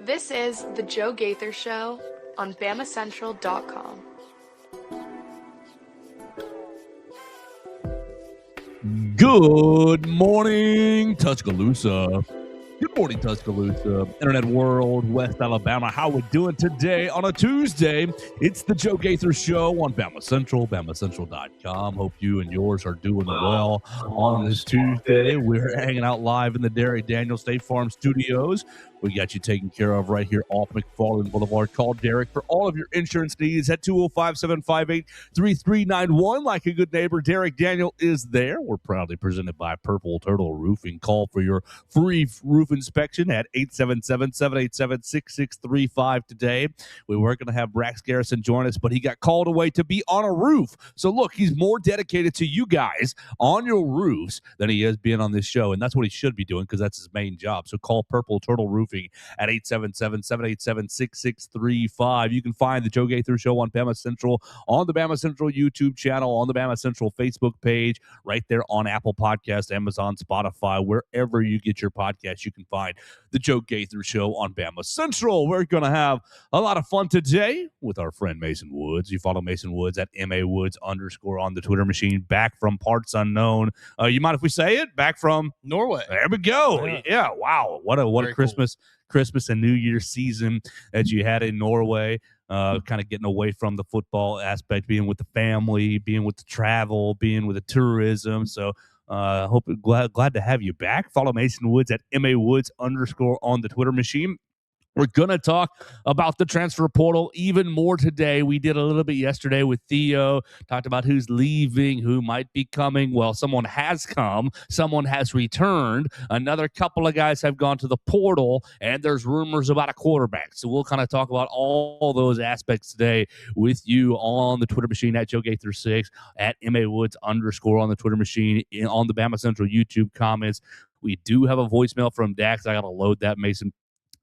This is The Joe Gaither Show on BamaCentral.com. Good morning, Tuscaloosa. Good morning, Tuscaloosa, Internet World, West Alabama. How we doing today on a Tuesday? It's the Joe Gaither Show on Bama Central, BamaCentral.com. Hope you and yours are doing well on this Tuesday. We're hanging out live in the Derek Daniel State Farm Studios. We got you taken care of right here off McFarland Boulevard. Call Derek for all of your insurance needs at 205-758-3391. Like a good neighbor, Derek Daniel is there. We're proudly presented by Purple Turtle Roofing. Call for your free roof inspection at 877-787-6635 today. We were going to have Brax Garrison join us, but he got called away to be on a roof. So look, he's more dedicated to you guys on your roofs than he is being on this show, and that's what he should be doing because that's his main job. So call Purple Turtle Roofing at 877-787-6635. You can find the Joe Gaither Show on Bama Central, on the Bama Central YouTube channel, on the Bama Central Facebook page, right there on Apple Podcasts, Amazon, Spotify, wherever you get your podcasts, you can find the Joe Gaither Show on Bama Central. We're going to have a lot of fun today with our friend Mason Woods. You follow Mason Woods at MAWoods_ on the Twitter machine, back from parts unknown. You mind if we say it? Back from Norway. There we go. Yeah. Wow. What a Christmas. Cool. Christmas and New Year's season that you had in Norway, kind of getting away from the football aspect, being with the family, being with the travel, being with the tourism. So glad to have you back. Follow Mason Woods at MAWoods_ on the Twitter machine. We're going to talk about the transfer portal even more today. We did a little bit yesterday with Theo, talked about who's leaving, who might be coming. Well, someone has come. Someone has returned. Another couple of guys have gone to the portal, and there's rumors about a quarterback. So we'll kind of talk about all those aspects today with you on the Twitter machine at Joe Gaither 6, at MAWoods_ on the Twitter machine, on the Bama Central YouTube comments. We do have a voicemail from Dax. I got to load that, Mason.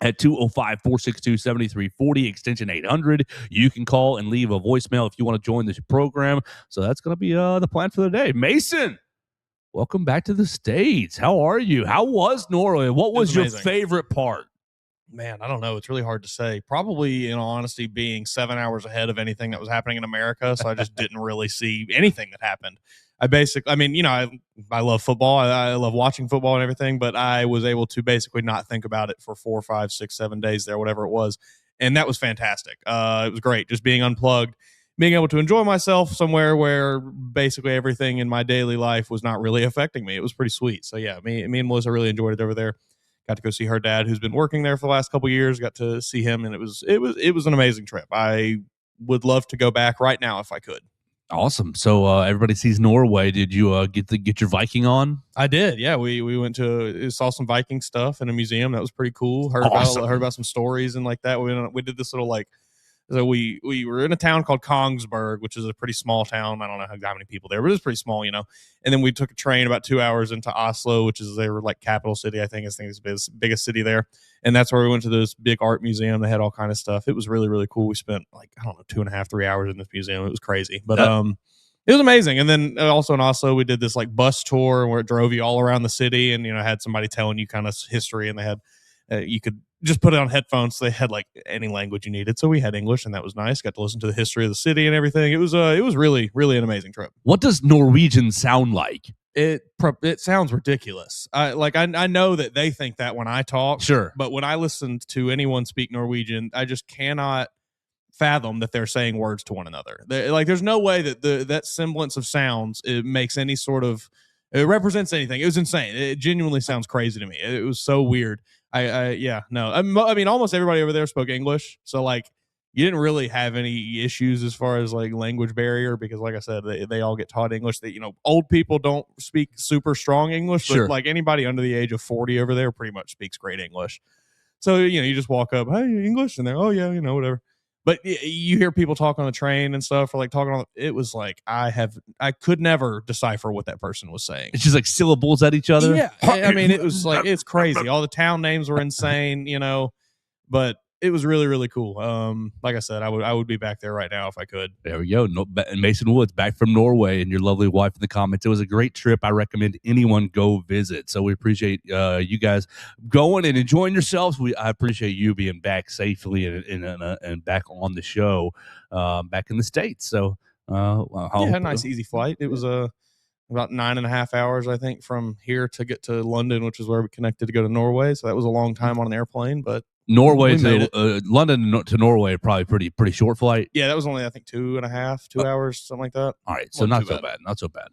At 205-462-7340, extension 800. You can call and leave a voicemail if you want to join this program. So that's going to be the plan for the day. Mason, welcome back to the States. How are you? How was Norway? What was your favorite part? Man, I don't know. It's really hard to say. Probably, in all honesty, being 7 hours ahead of anything that was happening in America. So I just didn't really see anything that happened. I love football. I love watching football and everything, but I was able to basically not think about it for 4, 5, 6, 7 days there, whatever it was. And that was fantastic. It was great just being unplugged, being able to enjoy myself somewhere where basically everything in my daily life was not really affecting me. It was pretty sweet. So yeah, me and Melissa really enjoyed it over there. Got to go see her dad, who's been working there for the last couple of years. Got to see him, and it was an amazing trip. I would love to go back right now if I could. Awesome. So everybody sees Norway. Did you get your Viking on? I did. Yeah, we went to saw some Viking stuff in a museum. That was pretty cool. Heard about some stories and like that. We did this little so we were in a town called Kongsberg, which is a pretty small town. I don't know how many people there, but it was pretty small, And then we took a train about 2 hours into Oslo, which is their capital city. I think it's the biggest city there. And that's where we went to this big art museum. They had all kind of stuff. It was really, really cool. We spent 2.5, 3 hours in this museum. It was crazy, but it was amazing. And then also in Oslo, we did this bus tour where it drove you all around the city, and had somebody telling you kind of history, and they had you could just put it on headphones. So they had any language you needed. So we had English, and that was nice. Got to listen to the history of the city and everything. It was really, really an amazing trip. What does Norwegian sound like? It sounds ridiculous. I know that they think that when I talk, sure, but when I listen to anyone speak Norwegian, I just cannot fathom that they're saying words to one another. There's no way that that semblance of sounds it makes any sort of it represents anything. It was insane. It genuinely sounds crazy to me. It was so weird. Almost everybody over there spoke English, so you didn't really have any issues as far as language barrier because, like I said, they all get taught English. That old people don't speak super strong English, sure. But anybody under the age of 40 over there pretty much speaks great English. So you just walk up, hey, English, and they're whatever. But you hear people talk on the train and stuff, or talking on. It was I could never decipher what that person was saying. It's just syllables at each other. Yeah, it was it's crazy. All the town names were insane, but it was really, really cool. Like I said, I would be back there right now if I could. There we go. Mason Woods back from Norway, and your lovely wife in the comments. It was a great trip. I recommend anyone go visit. So we appreciate you guys going and enjoying yourselves. I appreciate you being back safely and back on the show, back in the States. So had a nice easy flight. It was about 9.5 hours, I think, from here to get to London, which is where we connected to go to Norway. So that was a long time on an airplane, but Norway to London to Norway, probably pretty short flight. Yeah, that was only, I think, 2.5 hours, something like that. All right, so not so bad. Not so bad.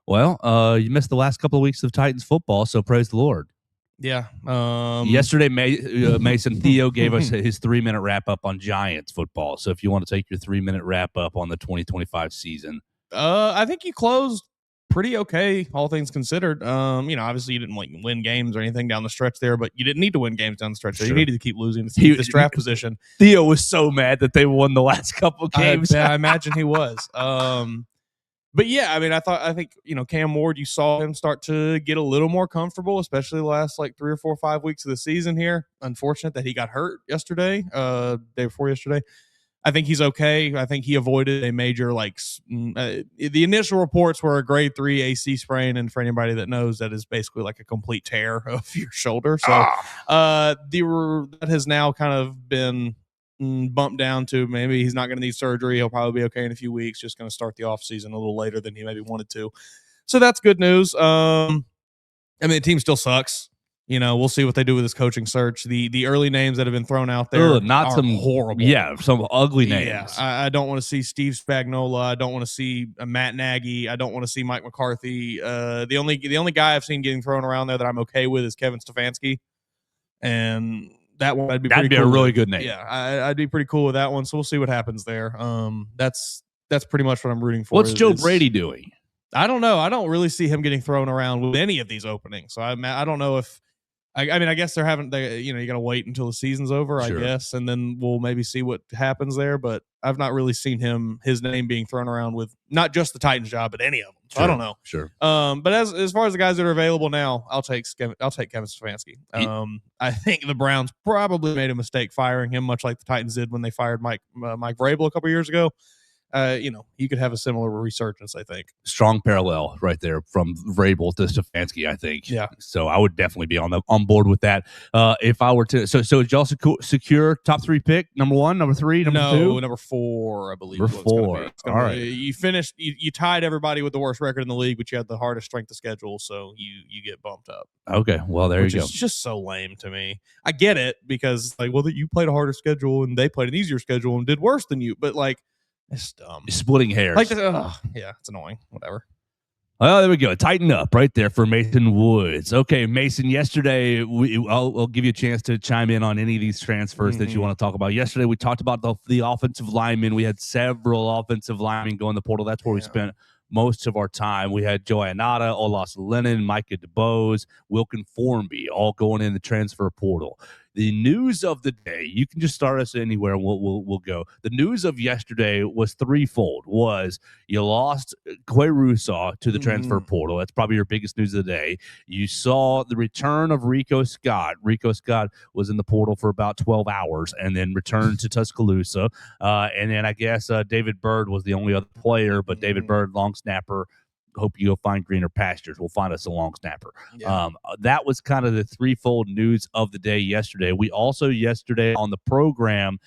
Well, you missed the last couple of weeks of Titans football, so praise the Lord. Yeah. Yesterday, Mason Theo gave us his 3-minute wrap up on Giants football. So if you want to take your 3-minute wrap up on the 2025 season, I think you closed pretty okay, all things considered. Obviously you didn't win games or anything down the stretch there, but you didn't need to win games down the stretch there. You needed to keep losing to keep this draft position. Theo was so mad that they won the last couple games. I imagine he was. But yeah, I mean, I think Cam Ward, you saw him start to get a little more comfortable, especially the last 3 or 4 or 5 weeks of the season here. Unfortunate that he got hurt yesterday, day before yesterday. I think he's okay. I think he avoided a major, the initial reports were a grade 3 AC sprain. And for anybody that knows, that is basically like a complete tear of your shoulder. So that has now kind of been bumped down to maybe he's not going to need surgery. He'll probably be okay in a few weeks, just going to start the offseason a little later than he maybe wanted to. So that's good news. The team still sucks. We'll see what they do with this coaching search. The early names that have been thrown out there are some horrible. Yeah, some ugly names. Yeah, I don't want to see Steve Spagnuolo. I don't want to see Matt Nagy. I don't want to see Mike McCarthy. The only guy I've seen getting thrown around there that I'm okay with is Kevin Stefanski. And that one that'd be a really good name. Yeah, I'd be pretty cool with that one. So we'll see what happens there. That's pretty much what I'm rooting for. What's Joe Brady doing? I don't know. I don't really see him getting thrown around with any of these openings. So I don't know if. I guess you got to wait until the season's over, I guess, and then we'll maybe see what happens there. But I've not really seen his name being thrown around with not just the Titans job, but any of them. So I don't know. Sure. But as far as the guys that are available now, I'll take Kevin Stefanski. I think the Browns probably made a mistake firing him, much like the Titans did when they fired Mike Vrabel a couple years ago. You could have a similar resurgence, I think. Strong parallel right there from Vrabel to Stefanski, I think. Yeah. So I would definitely be on board with that. If I were to, so did y'all secure top 3 pick? Number 1, number 3, number 2? Number 4, I believe. Number 4. All right. You finished. You tied everybody with the worst record in the league, but you had the hardest strength of schedule, so you get bumped up. Okay. Well, there you go. It's just so lame to me. I get it because you played a harder schedule and they played an easier schedule and did worse than you, but it's dumb. Splitting hairs. Yeah, it's annoying. Whatever. Well, there we go. Tighten up right there for Mason Woods. Okay, Mason, yesterday, I'll give you a chance to chime in on any of these transfers that you want to talk about. Yesterday, we talked about the offensive linemen. We had several offensive linemen go in the portal. That's where we spent most of our time. We had Joe Anata, Olas Lennon, Micah DeBose, Wilkin Formby, all going in the transfer portal. The news of the day, you can just start us anywhere and we'll go. The news of yesterday was threefold. You lost Quay Russaw to the transfer portal. That's probably your biggest news of the day. You saw the return of Rico Scott. Rico Scott was in the portal for about 12 hours and then returned to Tuscaloosa. And then I guess David Byrd was the only other player, but David Byrd, long snapper, hope you go find greener pastures. We'll find us a long snapper. Yeah. That was kind of the threefold news of the day yesterday. We also yesterday on the program,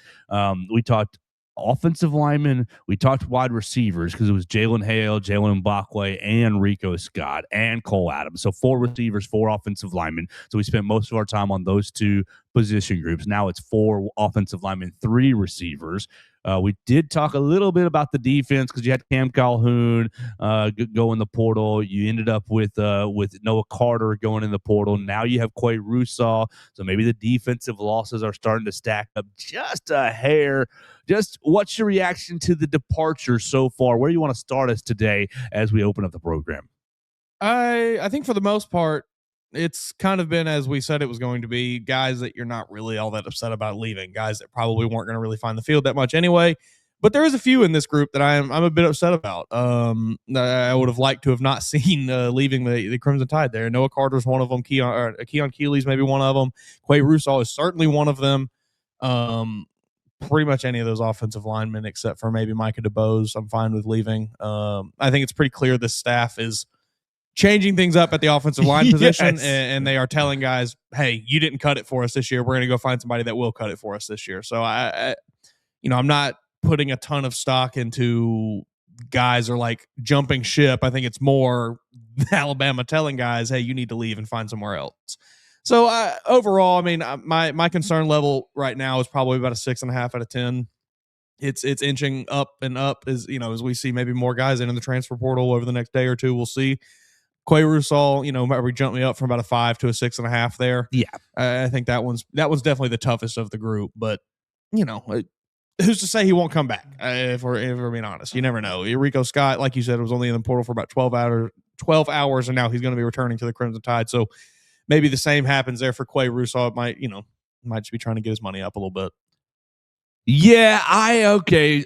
we talked offensive linemen, we talked wide receivers because it was Jalen Hale, Jalen Mbakwe, and Rico Scott, and Cole Adams. So 4 receivers, 4 offensive linemen. So we spent most of our time on those 2 position groups. Now it's 4 offensive linemen, 3 receivers. We did talk a little bit about the defense because you had Cam Calhoun go in the portal. You ended up with Noah Carter going in the portal. Now you have Quay Russaw. So maybe the defensive losses are starting to stack up just a hair. Just what's your reaction to the departure so far? Where do you want to start us today as we open up the program? I think for the most part, it's kind of been as we said it was going to be, guys that you're not really all that upset about leaving, guys that probably weren't going to really find the field that much anyway. But there is a few in this group that I'm a bit upset about. I would have liked to have not seen leaving the Crimson Tide there. Noah Carter's one of them. Keon Keeley's maybe one of them. Quay Russaw is certainly one of them. Pretty much any of those offensive linemen except for maybe Micah DeBose, I'm fine with leaving. I think it's pretty clear the staff is changing things up at the offensive line position, and they are telling guys, hey, you didn't cut it for us this year. We're going to go find somebody that will cut it for us this year. So I'm not putting a ton of stock into guys are like jumping ship. I think it's more Alabama telling guys, hey, you need to leave and find somewhere else. So overall, I mean, my concern level right now is probably about a 6.5 out of 10. It's inching up and up as we see maybe more guys in the transfer portal over the next day or two. We'll see. Quay Rusall, we jumped me up from about a 5 to a 6.5 there. Yeah, I think that one's definitely the toughest of the group. But who's to say he won't come back? If we're being honest, you never know. Rico Scott, like you said, was only in the portal for about 12 hours, and now he's going to be returning to the Crimson Tide. So maybe the same happens there for Quay Rusall. It might just be trying to get his money up a little bit. Yeah, okay.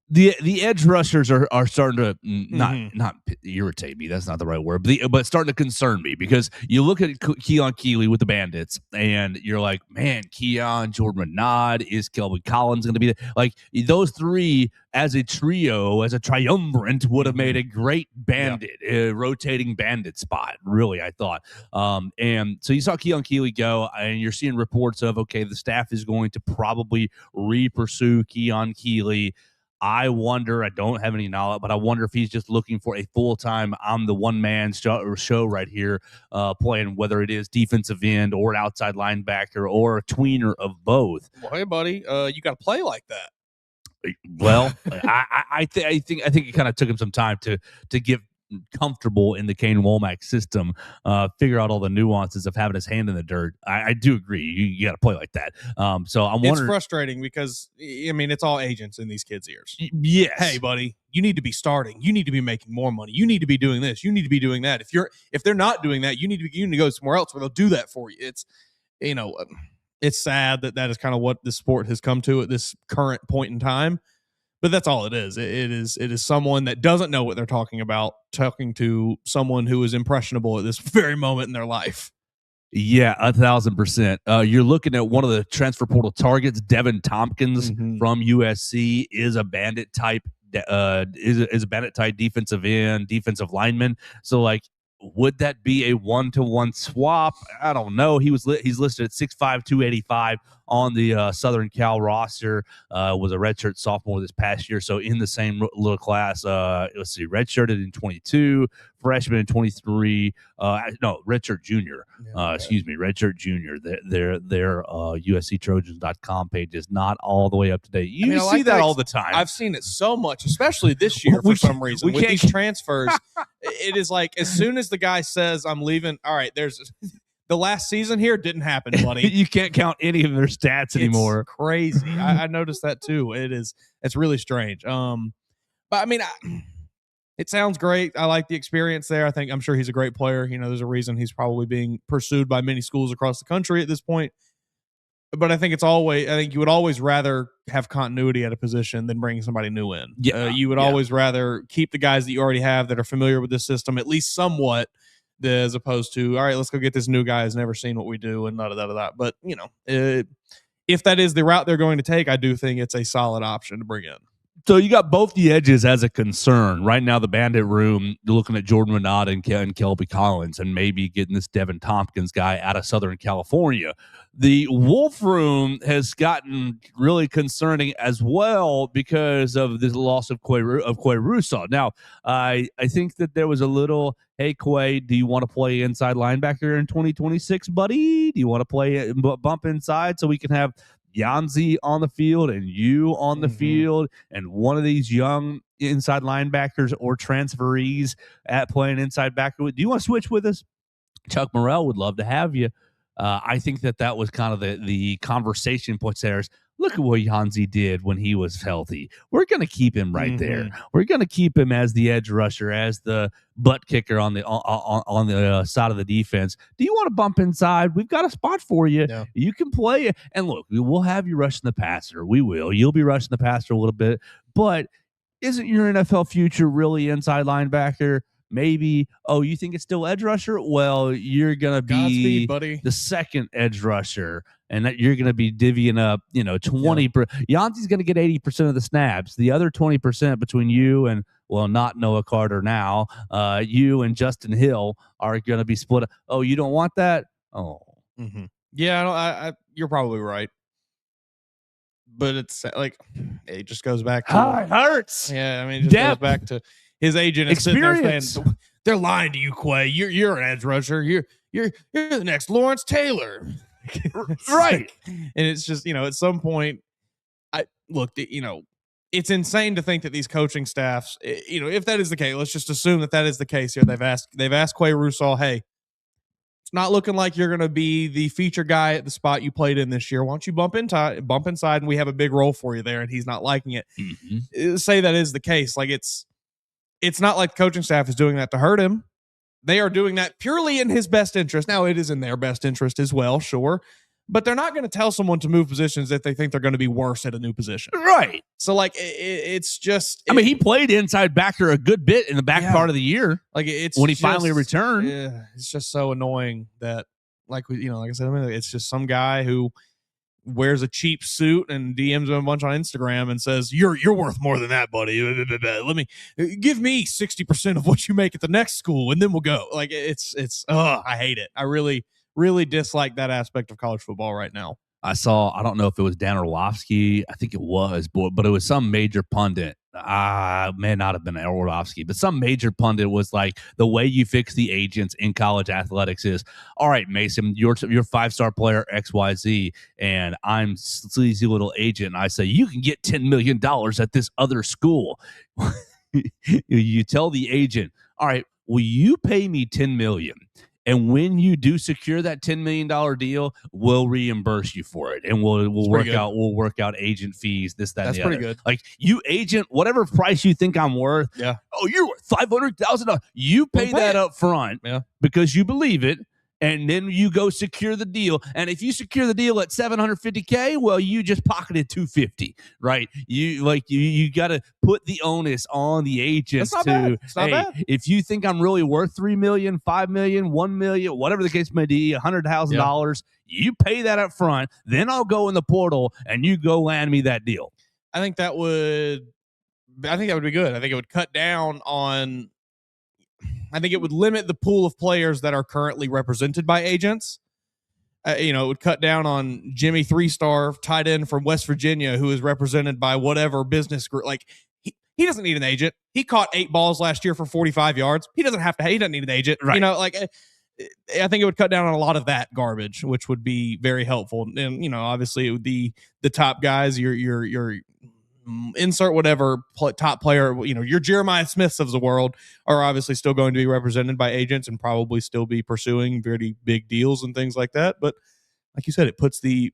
The edge rushers are starting to not irritate me. That's not the right word, but starting to concern me because you look at Keon Keeley with the Bandits and you're like, man, Keon, Jordan Renaud, is Kelvin Collins going to be like those three as a trio, as a triumvirate would have made a great bandit, rotating bandit spot. Really, I thought. And so you saw Keon Keeley go, and you're seeing reports of the staff is going to probably pursue Keon Keeley. I wonder, I don't have any knowledge, but I wonder if he's just looking for a full-time, I'm the one-man show right here, playing, whether it is defensive end or an outside linebacker or a tweener of both. Well, hey, buddy, you got to play like that. Well, I think it kind of took him some time to get comfortable in the Kane Womack system, figure out all the nuances of having his hand in the dirt. I do agree. You got to play like that. So I'm wondering. It's frustrating because it's all agents in these kids' ears. Yes. Hey, buddy, you need to be starting. You need to be making more money. You need to be doing this. You need to be doing that. If they're not doing that, you need to go somewhere else where they'll do that for you. It's sad that is kind of what the sport has come to at this current point in time. But that's all it is. It is someone that doesn't know what they're talking about, talking to someone who is impressionable at this very moment in their life. Yeah, 1,000%. You're looking at one of the transfer portal targets, Devin Tompkins from USC, is a bandit type. Is a bandit type defensive end, defensive lineman. So would that be a 1-to-1 swap? I don't know. He's listed at 6'5", 285 on the Southern Cal roster. Was a redshirt sophomore this past year, so in the same little class. Let's see, redshirted in 22, freshman in 23. No, redshirt junior. Redshirt junior. Their USCTrojans.com page is not all the way up to date. You see that all the time. I've seen it so much, especially this year for some reason. With these transfers, it is like as soon as the guy says, I'm leaving, all right, there's the last season here didn't happen, buddy. You can't count any of their stats anymore. It's crazy. I noticed that too. It's really strange. But it sounds great. I like the experience there. I'm sure he's a great player. There's a reason he's probably being pursued by many schools across the country at this point. But I think you would always rather have continuity at a position than bringing somebody new in. You would always rather keep the guys that you already have that are familiar with this system, at least somewhat, as opposed to, all right, let's go get this new guy who's never seen what we do and da. But, if that is the route they're going to take, I do think it's a solid option to bring in. So you got both the edges as a concern. Right now, the Bandit room, you're looking at Jordan Renaud and Kelby Collins and maybe getting this Devin Tompkins guy out of Southern California. The Wolf room has gotten really concerning as well because of the loss of Quay Rusall. Now, I think that there was a little, hey, Quay, do you want to play inside linebacker in 2026, buddy? Do you want to play bump inside so we can have Yanzi on the field and you on the field and one of these young inside linebackers or transferees at playing inside backer? Do you want to switch with us? Chuck Morrell would love to have you. I think that was kind of the conversation points there. Is look at what Yanzi did when he was healthy. We're going to keep him right there. We're going to keep him as the edge rusher, as the butt kicker on the side of the defense. Do you want to bump inside? We've got a spot for you. Yeah. You can play it. And look, we'll have you rushing the passer. We will. You'll be rushing the passer a little bit. But isn't your NFL future really inside linebacker? maybe, oh, you think it's still edge rusher? Well, you're going to be Godspeed, buddy. the second edge rusher, and that you're going to be divvying up, 20. Yancey's going to get 80% of the snaps. The other 20% between you and, well, not Noah Carter now, you and Justin Hill are going to be split. Oh, you don't want that? Oh. Mm-hmm. Yeah, I you're probably right. But it's like, it just goes back to it hurts. Yeah, I mean, it just goes back to his agent experience. They're lying to you, Quay. You're an edge rusher. You're the next Lawrence Taylor. Right. And it's just, at some point, it's insane to think that these coaching staffs, if that is the case, let's just assume that is the case here. They've asked Quay Russaw, hey, it's not looking like you're going to be the feature guy at the spot you played in this year. Why don't you bump inside, and we have a big role for you there, and he's not liking it. Mm-hmm. Say that is the case. Like, it's not like the coaching staff is doing that to hurt him. They are doing that purely in his best interest. Now, it is in their best interest as well, sure. But they're not going to tell someone to move positions if they think they're going to be worse at a new position. Right. So, like, it's just... he played inside backer a good bit in the back part of the year. Like, it's when he finally returned. Yeah, it's just so annoying that, like I said, it's just some guy who wears a cheap suit and DMs him a bunch on Instagram and says, you're worth more than that, buddy. Give me 60% of what you make at the next school, and then we'll go. Like, I hate it. I really dislike that aspect of college football right now. I don't know if it was Dan Orlovsky. I think it was, but it was some major pundit. May not have been Orlovsky, but some major pundit was like, the way you fix the agents in college athletics is, all right, Mason, you're 5-star player XYZ, and I'm sleazy little agent. And I say, you can get $10 million at this other school. You tell the agent, all right, will you pay me $10 million? And when you do secure that $10 million deal, we'll reimburse you for it, and we'll work out agent fees. This, that, that's and the pretty other. Good. Like, you agent, whatever price you think I'm worth. Yeah. Oh, you're worth $500,000. You pay that up front. Yeah. Because you believe it. And then you go secure the deal. And if you secure the deal at $750K, well, you just pocketed $250, right? You got to put the onus on the agents to, bad. If you think I'm really worth $3 million, $5 million, $1 million, whatever the case may be, $100,000, you pay that up front. Then I'll go in the portal and you go land me that deal. I think that would be good. I think it would cut down on. I think it would limit the pool of players that are currently represented by agents. It would cut down on Jimmy 3-star tight end from West Virginia who is represented by whatever business group. Like, he doesn't need an agent. He caught 8 balls last year for 45 yards. He doesn't need an agent. Right. I think it would cut down on a lot of that garbage, which would be very helpful. And, obviously it would be the top guys, your insert whatever top player, your Jeremiah Smiths of the world are obviously still going to be represented by agents and probably still be pursuing very big deals and things like that. But like you said, it puts the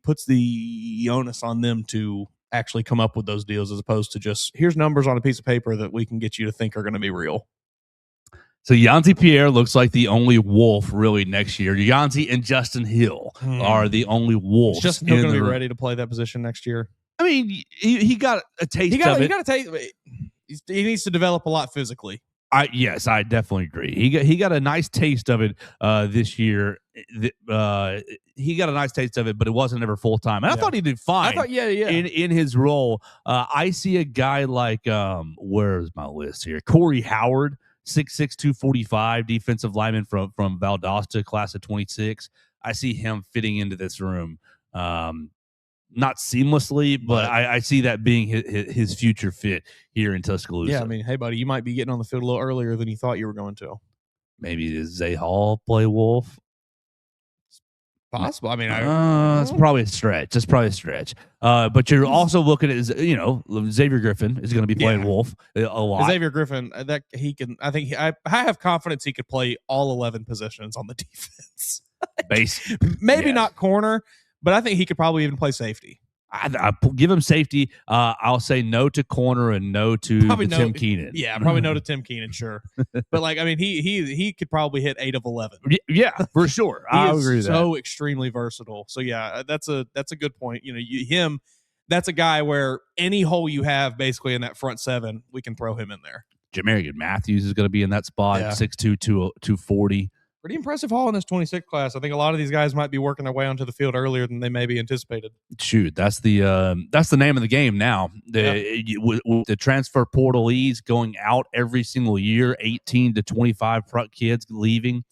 onus on them to actually come up with those deals as opposed to just, here's numbers on a piece of paper that we can get you to think are going to be real. So Yancey Pierre looks like the only wolf really next year. Yancey and Justin Hill are the only wolves. Is Justin Hill going to be ready to play that position next year? I mean, he got a taste of it. He got a taste. He needs to develop a lot physically. Yes, I definitely agree. He got a nice taste of it this year. He got a nice taste of it, but it wasn't ever full time. And I thought he did fine. I thought, in his role. I see a guy like where's my list here? Corey Howard, 6'6", 245, defensive lineman from Valdosta, class of 26. I see him fitting into this room. Not seamlessly, but I see that being his future fit here in Tuscaloosa. Yeah, I mean, hey, buddy, you might be getting on the field a little earlier than you thought you were going to. Maybe does Zay Hall play Wolf? Possible. I mean, it's probably a stretch. But you're also looking at, Xavier Griffin is going to be playing Wolf a lot. Xavier Griffin, that he can. I have confidence he could play all 11 positions on the defense. Maybe not corner. But I think he could probably even play safety. I give him safety. I'll say no to corner and no to Tim Keenan. Yeah, probably no to Tim Keenan, sure. But he could probably hit 8 of 11. Yeah, for sure. I agree with that. So extremely versatile. So yeah, that's a good point. That's a guy where any hole you have basically in that front seven, we can throw him in there. Jamarian Matthews is going to be in that spot, Yeah. 6'2", 240. Pretty impressive haul in this 26 class. I think a lot of these guys might be working their way onto the field earlier than they maybe anticipated. Shoot, that's the name of the game now. With the transfer portal ease going out every single year, 18 to 25 kids leaving.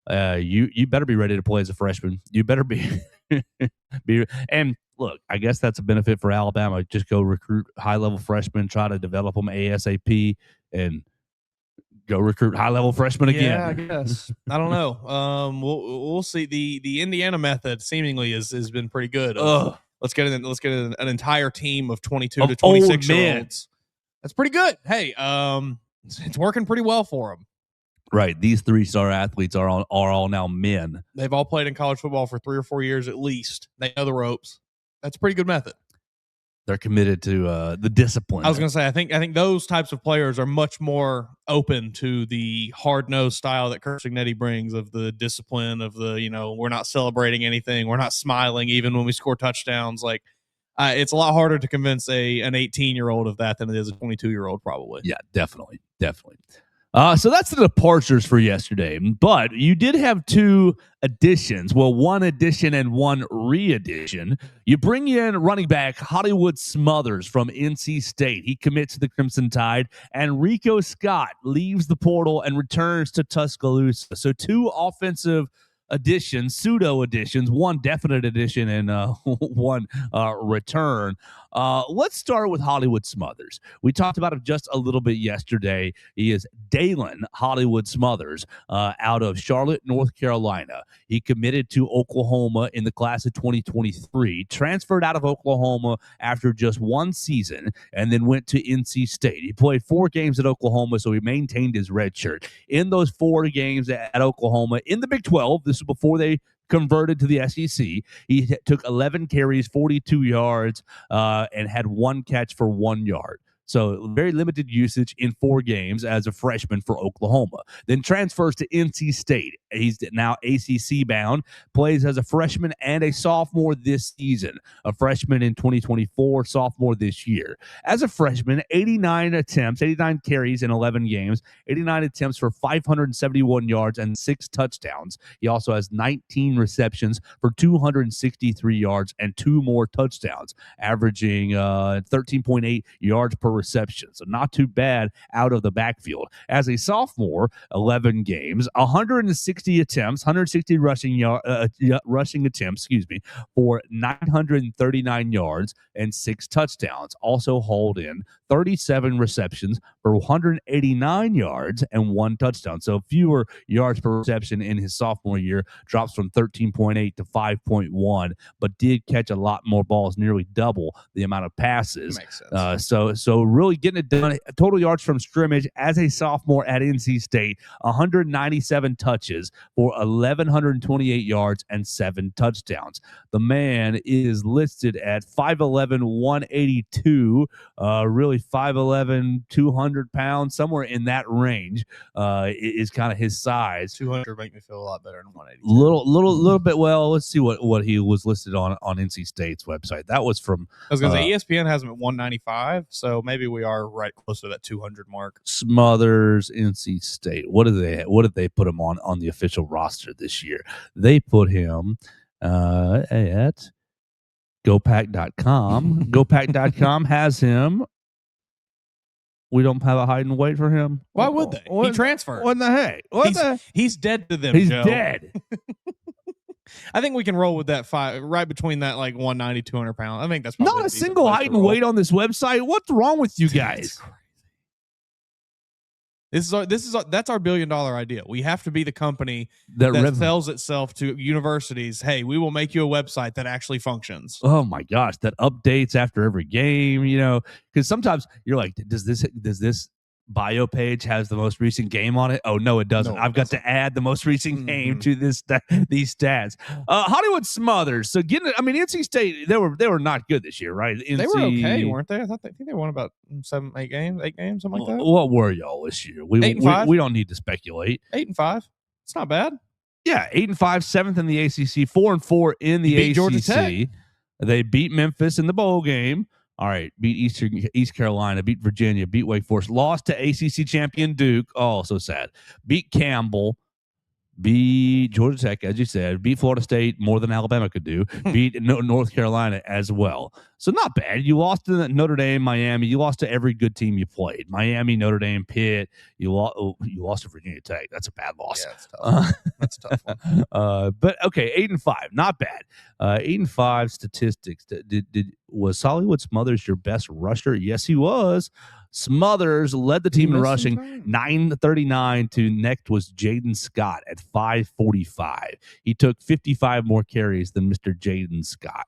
You better be ready to play as a freshman. You better be. And look, I guess that's a benefit for Alabama. Just go recruit high-level freshmen, try to develop them ASAP, and go recruit high-level freshmen again. Yeah, I guess. I don't know. We'll see. The Indiana method seemingly has been pretty good. Let's get an entire team of 22 to 26 year olds. That's pretty good. Hey, it's working pretty well for them. Right. These 3-star athletes are all now men. They've all played in college football for 3 or 4 years at least. They know the ropes. That's a pretty good method. They're committed to the discipline. I was going to say, I think those types of players are much more open to the hard-nosed style that Curt Cignetti brings, of the discipline, of the, we're not celebrating anything. We're not smiling even when we score touchdowns. Like, it's a lot harder to convince an 18-year-old of that than it is a 22-year-old probably. Yeah, definitely. So that's the departures for yesterday. But you did have 2 additions. Well, 1 addition and 1 re-addition. You bring in running back Hollywood Smothers from NC State. He commits to the Crimson Tide. And Rico Scott leaves the portal and returns to Tuscaloosa. So 2 offensive additions, pseudo additions, 1 definite addition and 1 return. Let's start with Hollywood Smothers. We talked about him just a little bit yesterday. He is Dalen Hollywood Smothers out of Charlotte, North Carolina. He committed to Oklahoma in the class of 2023, transferred out of Oklahoma after just 1 season, and then went to NC State. He played 4 games at Oklahoma, so he maintained his red shirt. In those 4 games at Oklahoma, in the Big 12, this was before they converted to the SEC. He took 11 carries, 42 yards, and had 1 catch for 1 yard. So very limited usage in 4 games as a freshman for Oklahoma. Then transfers to NC State. He's now ACC bound, plays as a freshman and a sophomore this season. A freshman in 2024, sophomore this year. As a freshman, 89 carries in 11 games, 89 attempts for 571 yards and 6 touchdowns. He also has 19 receptions for 263 yards and 2 more touchdowns, averaging 13.8 yards per reception. So not too bad out of the backfield. As a sophomore, 11 games, 160 attempts, 160 rushing attempts, for 939 yards and 6 touchdowns. Also hauled in 37 receptions for 189 yards and 1 touchdown. So fewer yards per reception in his sophomore year, drops from 13.8 to 5.1, but did catch a lot more balls, nearly double the amount of passes. Makes sense. So really getting it done. Total yards from scrimmage as a sophomore at NC State, 197 touches for 1,128 yards and 7 touchdowns. The man is listed at 5'11", 182, really 5'11", 200 pounds, somewhere in that range is kind of his size. 200 make me feel a lot better than 182. Little bit. Well, let's see what he was listed on NC State's website. That was from. I was going to say ESPN has him at 195, so maybe we are right close to that 200 mark. Smothers, NC State. What did they put him on the official roster this year? They put him at GoPack.com. GoPack.com has him. We don't have a height and weight for him. Why would they? He transferred. What the heck? He's dead to them. He's Joe. dead. I think we can roll with that right between that, like 190, 200 pounds. I think that's probably not a single height and weight on this website. What's wrong with you guys? That's our $1 billion idea. We have to be the company that sells itself to universities. Hey, we will make you a website that actually functions. Oh my gosh, that updates after every game, because sometimes you're like, does this bio page has the most recent game on it? Oh no, it doesn't. I've got to add the most recent game to these stats. Hollywood Smothers. So NC State, they were not good this year, right? They were okay, weren't they? I think they won about 8 games, something like that. What were y'all this year? We don't need to speculate. 8-5. It's not bad. Yeah, 8-5, 7th in the ACC, 4-4 in the ACC. Georgia Tech. They beat Memphis in the bowl game. All right, beat East Carolina, beat Virginia, beat Wake Forest, lost to ACC champion Duke. Oh, so sad. Beat Campbell, beat Georgia Tech, as you said, beat Florida State more than Alabama could do, beat North Carolina as well. So not bad. You lost to Notre Dame, Miami. You lost to every good team you played. Miami, Notre Dame, Pitt. You lost to Virginia Tech. That's a bad loss. Yeah, that's tough. That's a tough one. But okay, 8-5, not bad. 8-5 statistics. Was Hollywood Smothers your best rusher? Yes, he was. Smothers led the team in rushing, 939 to next was Jaden Scott at 545. He took 55 more carries than Mr. Jaden Scott.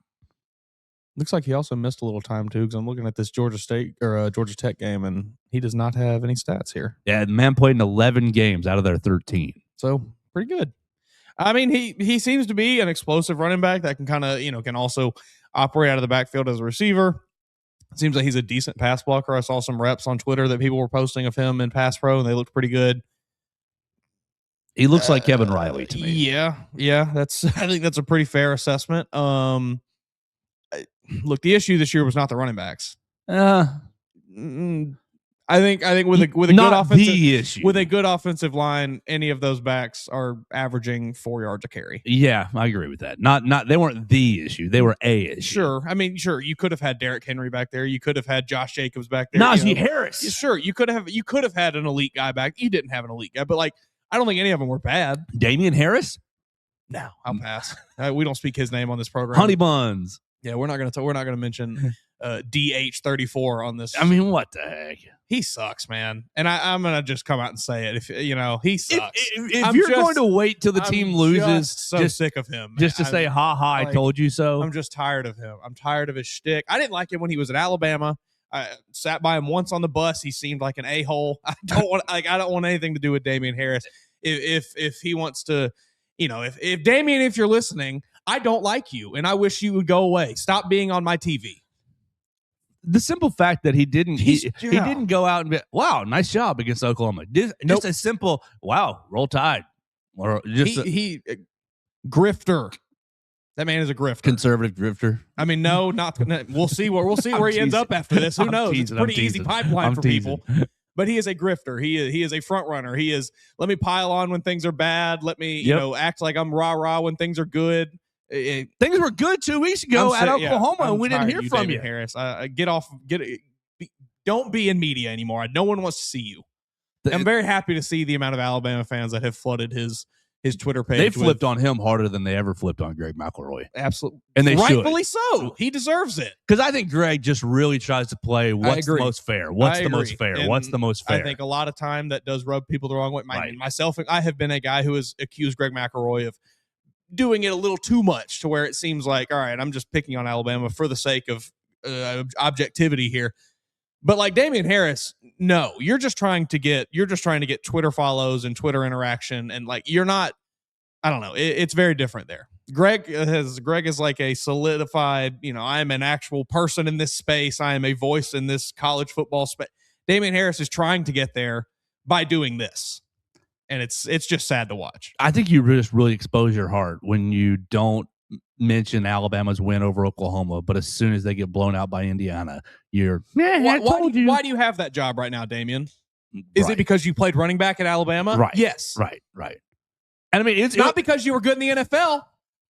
Looks like he also missed a little time too, because I'm looking at this Georgia Tech game, and he does not have any stats here. Yeah, the man played in 11 games out of their 13. So pretty good. I mean, he seems to be an explosive running back that can kind of, can also operate out of the backfield as a receiver. It seems like he's a decent pass blocker. I saw some reps on Twitter that people were posting of him in pass pro, and they looked pretty good. He looks like Kevin Riley to me. Yeah. I think that's a pretty fair assessment. Look, the issue this year was not the running backs. I think with a good offensive line, any of those backs are averaging 4 yards a carry. Yeah, I agree with that. Not they weren't the issue; they were a issue. Sure, I mean, sure, you could have had Derrick Henry back there. You could have had Josh Jacobs back there. Najee Harris. Sure, you could have had an elite guy back. You didn't have an elite guy, but like, I don't think any of them were bad. Damian Harris. No, I'll pass. We don't speak his name on this program. Honey Buns. Yeah, we're not gonna mention DH34 on this. I mean, what the heck? He sucks, man. And I'm gonna just come out and say it. If he sucks. If you're going to wait till the team loses, just sick of him, man. Just to say, "Ha ha, I told you so." I'm just tired of him. I'm tired of his shtick. I didn't like him when he was at Alabama. I sat by him once on the bus. He seemed like an a-hole. I don't want anything to do with Damian Harris. If he wants to, if Damian, if you're listening, I don't like you, and I wish you would go away. Stop being on my TV. The simple fact that he didn't go out and be, wow, nice job against Oklahoma. Just a simple, wow, roll tide. Or just he grifter. That man is a grifter. Conservative grifter. I mean, no, not. We'll see where he ends up after this. Who knows? It's a pretty easy pipeline for people. But he is a grifter. He is a front runner. He is, let me pile on when things are bad. Let me act like I'm rah-rah when things are good. Things were good 2 weeks ago at Oklahoma, and we didn't hear from you. Harris, don't be in media anymore. No one wants to see you. I'm very happy to see the amount of Alabama fans that have flooded his Twitter page. They flipped on him harder than they ever flipped on Greg McElroy. Absolutely. And they rightfully so. He deserves it. Because I think Greg just really tries to play what's the most fair. What's the most fair? And what's the most fair? I think a lot of time that does rub people the wrong way. Myself, I have been a guy who has accused Greg McElroy of doing it a little too much to where it seems like, all right, I'm just picking on Alabama for the sake of objectivity here. But like Damian Harris, no, you're just trying to get Twitter follows and Twitter interaction, and like you're not. I don't know. It's very different there. Greg is like a solidified. I am an actual person in this space. I am a voice in this college football space. Damian Harris is trying to get there by doing this. And it's just sad to watch. I think you just really expose your heart when you don't mention Alabama's win over Oklahoma, but as soon as they get blown out by Indiana, you're why do you have that job right now, Damian? Is it because you played running back at Alabama? Right. Yes. Right. And I mean, it's not because you were good in the NFL.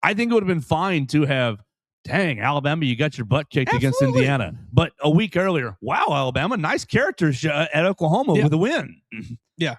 I think it would have been fine to have, dang, Alabama, you got your butt kicked against Indiana. But a week earlier, wow, Alabama, nice characters at Oklahoma with a win. Yeah,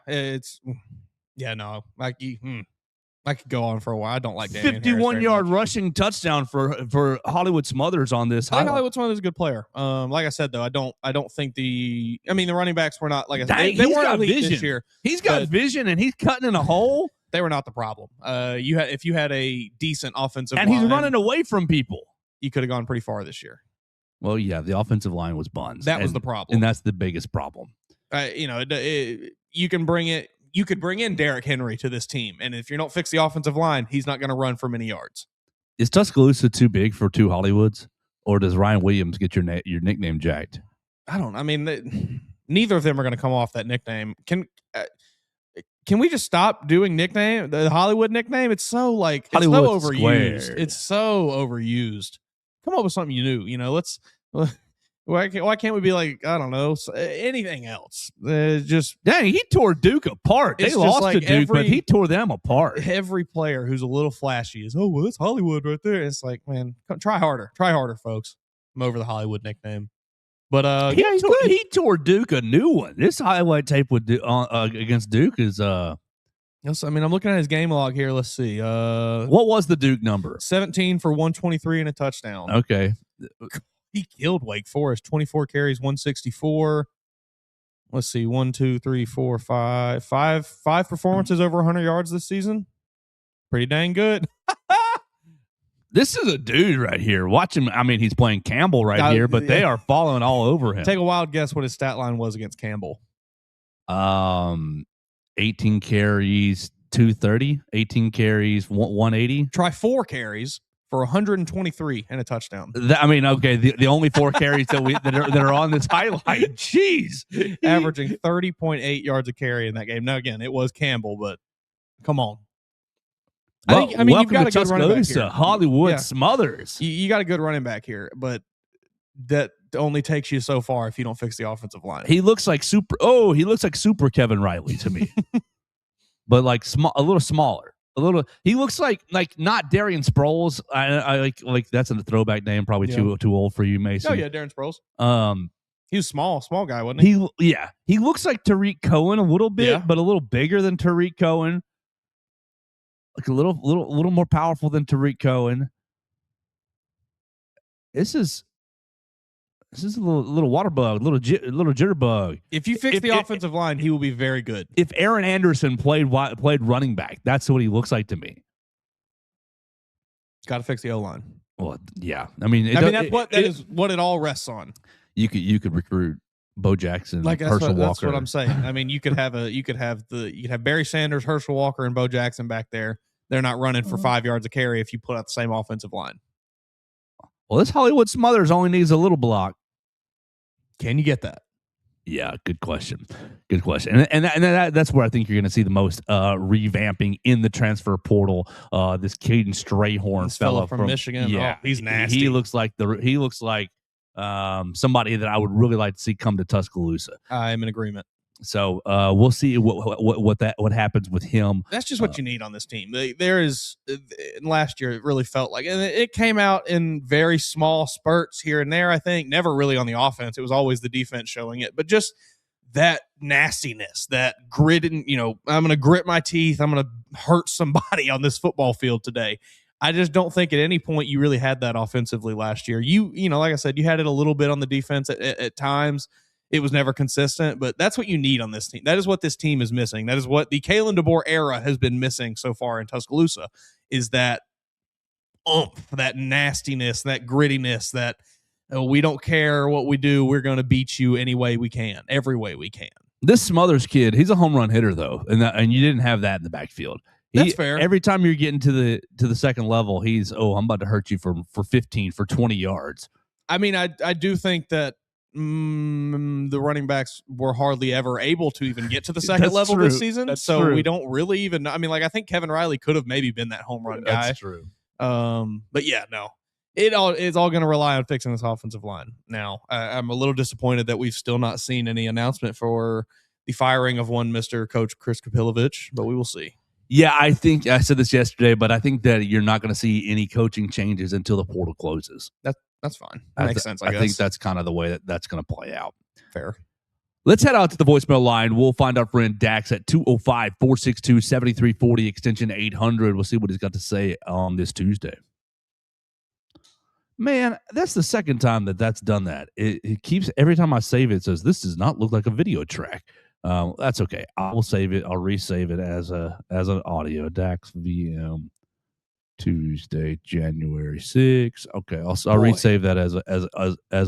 I could go on for a while. I don't like Damian 51-yard rushing touchdown for Hollywood Smothers on this. I think Hollywood Smothers is a good player. Like I said, though, I don't think the running backs were not, like I said, they weren't elite vision this year. He's got vision, and he's cutting in a hole. They were not the problem. If you had a decent offensive line, and he's running away from people, you could have gone pretty far this year. Well, yeah, the offensive line was buns. That was the problem, and that's the biggest problem. You can bring it. You could bring in Derrick Henry to this team, and if you don't fix the offensive line, he's not going to run for many yards. Is Tuscaloosa too big for two Hollywoods, or does Ryan Williams get your nickname jacked? I don't. I mean, neither of them are going to come off that nickname. Can we just stop doing the Hollywood nickname? It's so Hollywood so overused. Squared. It's so overused. Come up with something new. Why can't we be like, I don't know, anything else? Just dang, he tore Duke apart. They lost to Duke, but he tore them apart. Every player who's a little flashy is, well, it's Hollywood right there. It's like, man, try harder, folks. I'm over the Hollywood nickname. But he tore Duke a new one. This highlight tape with against Duke is Yes, I mean, I'm looking at his game log here. Let's see. What was the Duke number? 17 for 123 and a touchdown. Okay. He killed Wake Forest. 24 carries, 164. Let's see. 1, 2, 3, 4, 5. Five performances over 100 yards this season. Pretty dang good. This is a dude right here. Watch him. I mean, he's playing Campbell here, but they are following all over him. Take a wild guess what his stat line was against Campbell. 18 carries, 230. 18 carries, 180. Try 4 carries for 123 and a touchdown. Okay, the only 4 carries that are on this highlight. Jeez, averaging 30.8 yards a carry in that game. Now again, it was Campbell, but come on. You've got a good running back here. Hollywood Smothers. You got a good running back here, but that only takes you so far if you don't fix the offensive line. He looks like super. Oh, he looks like super Kevin Riley to me, but like a little smaller. He looks like not Darian Sproles. I like that's a throwback name. Probably too old for you, Mason. Oh yeah, Darren Sproles. He was small guy, wasn't he? He looks like Tariq Cohen a little bit, but a little bigger than Tariq Cohen. Like a little more powerful than Tariq Cohen. This is a little water bug, little jitterbug. If you fix the offensive line, he will be very good. If Aaron Anderson played running back, that's what he looks like to me. Got to fix the O-line. Well, yeah. That is what it all rests on. You could recruit Bo Jackson, Herschel Walker. That's what I'm saying. I mean, you could have Barry Sanders, Herschel Walker, and Bo Jackson back there. They're not running for 5 yards a carry if you put out the same offensive line. Well, this Hollywood Smothers only needs a little block. Can you get that? Yeah, good question. And that's where I think you're going to see the most revamping in the transfer portal. This Caden Strayhorn fella from Michigan. Yeah, he's nasty. He looks like somebody that I would really like to see come to Tuscaloosa. I'm in agreement. So we'll see what happens with him. That's just what you need on this team. There is last year it really felt like, and it came out in very small spurts here and there. I think never really on the offense. It was always the defense showing it, but just that nastiness, that grit, and I'm going to grit my teeth. I'm going to hurt somebody on this football field today. I just don't think at any point you really had that offensively last year. You like I said, you had it a little bit on the defense at times. It was never consistent, but that's what you need on this team. That is what this team is missing. That is what the Kalen DeBoer era has been missing so far in Tuscaloosa, is that oomph, that nastiness, that grittiness, that we don't care what we do. We're going to beat you any way we can, every way we can. This Smothers kid, he's a home run hitter, though, and you didn't have that in the backfield. That's fair. Every time you're getting to the second level, he's, I'm about to hurt you for 15, for 20 yards. I mean, I do think that the running backs were hardly ever able to even get to the second level this season. That's so true. We don't really even, I mean, I think Kevin Riley could have maybe been that home run guy. That's true. But yeah, no, it's all going to rely on fixing this offensive line. Now, I'm a little disappointed that we've still not seen any announcement for the firing of one Mr. Coach Chris Kapilovich, but we will see. Yeah, I think I said this yesterday, but I think that you're not going to see any coaching changes until the portal closes. That's fine. That makes sense, I guess. I think that's kind of the way that's going to play out. Fair. Let's head out to the voicemail line. We'll find our friend Dax at 205-462-7340, extension 800. We'll see what he's got to say on this Tuesday. Man, that's the second time that's done that. It keeps, every time I save it, it says, this does not look like a video track. That's okay. I will save it. I'll resave it as an audio. Dax VM Tuesday, January 6th. Okay, I'll resave that as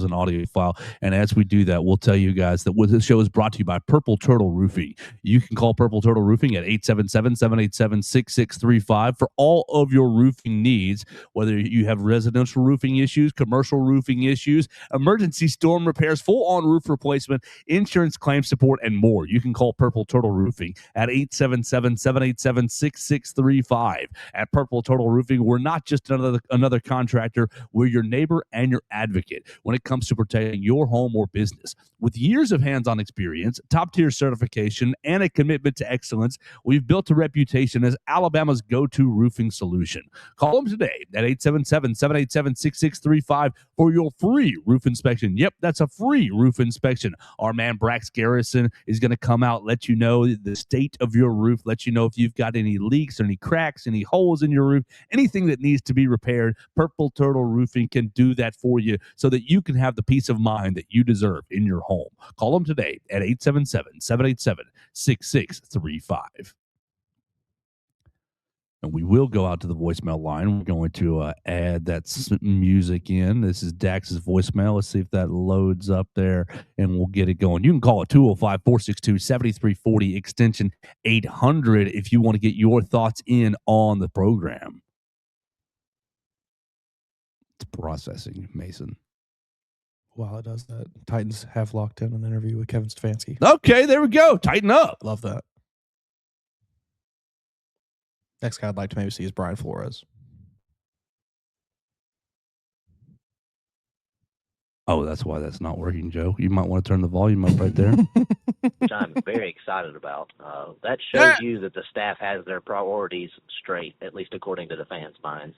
an audio file. And as we do that, we'll tell you guys that this show is brought to you by Purple Turtle Roofing. You can call Purple Turtle Roofing at 877-787-6635 for all of your roofing needs, whether you have residential roofing issues, commercial roofing issues, emergency storm repairs, full-on roof replacement, insurance claim support, and more. You can call Purple Turtle Roofing at 877-787-6635. At Purple Turtle Roofing, Roofing, we're not just another contractor. We're your neighbor and your advocate when it comes to protecting your home or business. With years of hands-on experience, top-tier certification, and a commitment to excellence, we've built a reputation as Alabama's go-to roofing solution. Call them today at 877-787-6635 for your free roof inspection. Yep, that's a free roof inspection. Our man Brax Garrison is going to come out, let you know the state of your roof, let you know if you've got any leaks or any cracks, any holes in your roof, anything that needs to be repaired. Purple Turtle Roofing can do that for you so that you can have the peace of mind that you deserve in your home. Call them today at 877-787-6635. And we will go out to the voicemail line. We're going to add that music in. This is Dax's voicemail. Let's see if that loads up there, and we'll get it going. You can call it 205-462-7340, extension 800, if you want to get your thoughts in on the program. It's processing, Mason. While it does that, Titans have locked in an interview with Kevin Stefanski. Okay, there we go. Tighten up. Love that. Next guy I'd like to maybe see is Brian Flores. Oh, that's why that's not working, Joe. You might want to turn the volume up right there. Which I'm very excited about. That shows you that the staff has their priorities straight, at least according to the fans' minds.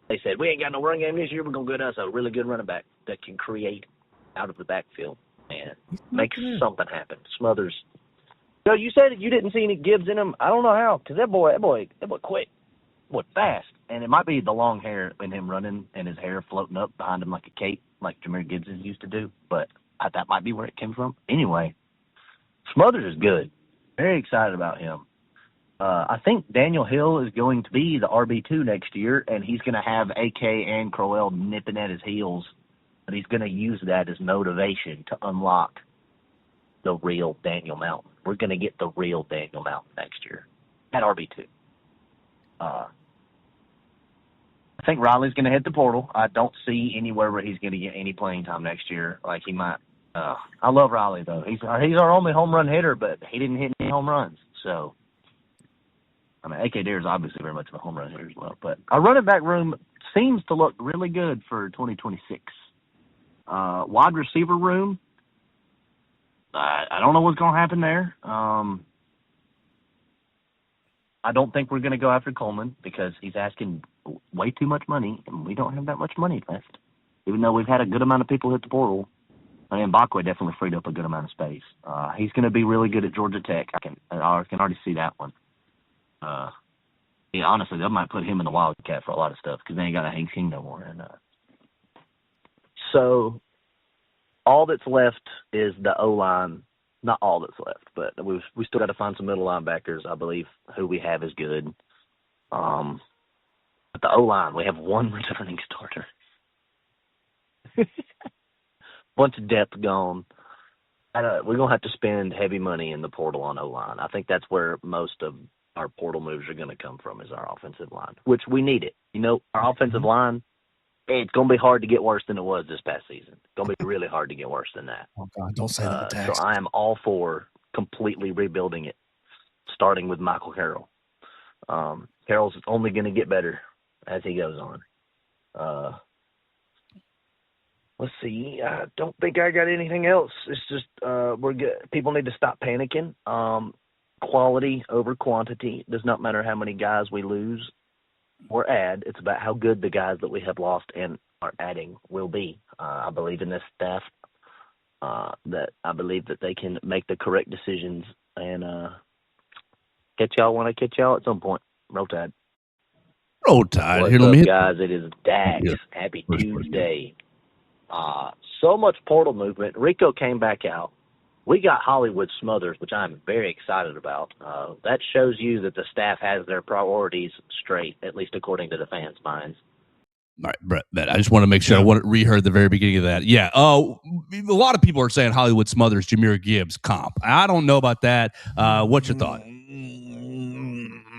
They said, we ain't got no run game this year. We're going to get us a really good running back that can create out of the backfield and make something happen. Smothers. Joe, you said that you didn't see any Gibbs in him. I don't know how, because that boy quick, boy fast. And it might be the long hair and him running and his hair floating up behind him like a cape, like Jahmyr Gibbs used to do. But that might be where it came from. Anyway, Smothers is good. Very excited about him. I think Daniel Hill is going to be the RB2 next year, and he's going to have AK and Crowell nipping at his heels, but he's going to use that as motivation to unlock the real Daniel Mountain. We're going to get the real Daniel Mountain next year at RB2. I think Riley's going to hit the portal. I don't see anywhere where he's going to get any playing time next year. Like he might. I love Riley, though. He's our only home run hitter, but he didn't hit any home runs, so. I mean, AK Dare is obviously very much of a home run hitter as well. But our running back room seems to look really good for 2026. Wide receiver room, I don't know what's going to happen there. I don't think we're going to go after Coleman because he's asking way too much money, and we don't have that much money left. Even though we've had a good amount of people hit the portal, and Mbakwe definitely freed up a good amount of space. He's going to be really good at Georgia Tech. I can already see that one. Yeah, honestly, they might put him in the Wildcat for a lot of stuff because they ain't got a Hank King no more. And so all that's left is the O-line. Not all that's left, but we still got to find some middle linebackers. I believe who we have is good. But the O-line, we have one returning starter. Bunch of depth gone. We're going to have to spend heavy money in the portal on O-line. I think that's where most of our portal moves are going to come from, is our offensive line, which we need it. You know, our offensive line, it's going to be hard to get worse than it was this past season. It's going to be really hard to get worse than that. Oh, God, don't say that. So I am all for completely rebuilding it, starting with Michael Carroll. Carroll's only going to get better as he goes on. Let's see. I don't think I got anything else. It's just we're good. People need to stop panicking. Quality over quantity. It does not matter how many guys we lose or add. It's about how good the guys that we have lost and are adding will be. I believe in this staff. That I believe that they can make the correct decisions and catch y'all when I catch y'all at some point. Roll Tide. Roll Tide. What's Here, up, let me hit. guys? It is Dax. Yeah. Happy Tuesday. So much portal movement. Rico came back out. We got Hollywood Smothers, which I'm very excited about. That shows you that the staff has their priorities straight, at least according to the fans' minds. All right, Brett, I just want to make sure I reheard the very beginning of that. Yeah. Oh, a lot of people are saying Hollywood Smothers, Jahmyr Gibbs comp. I don't know about that. What's your thought?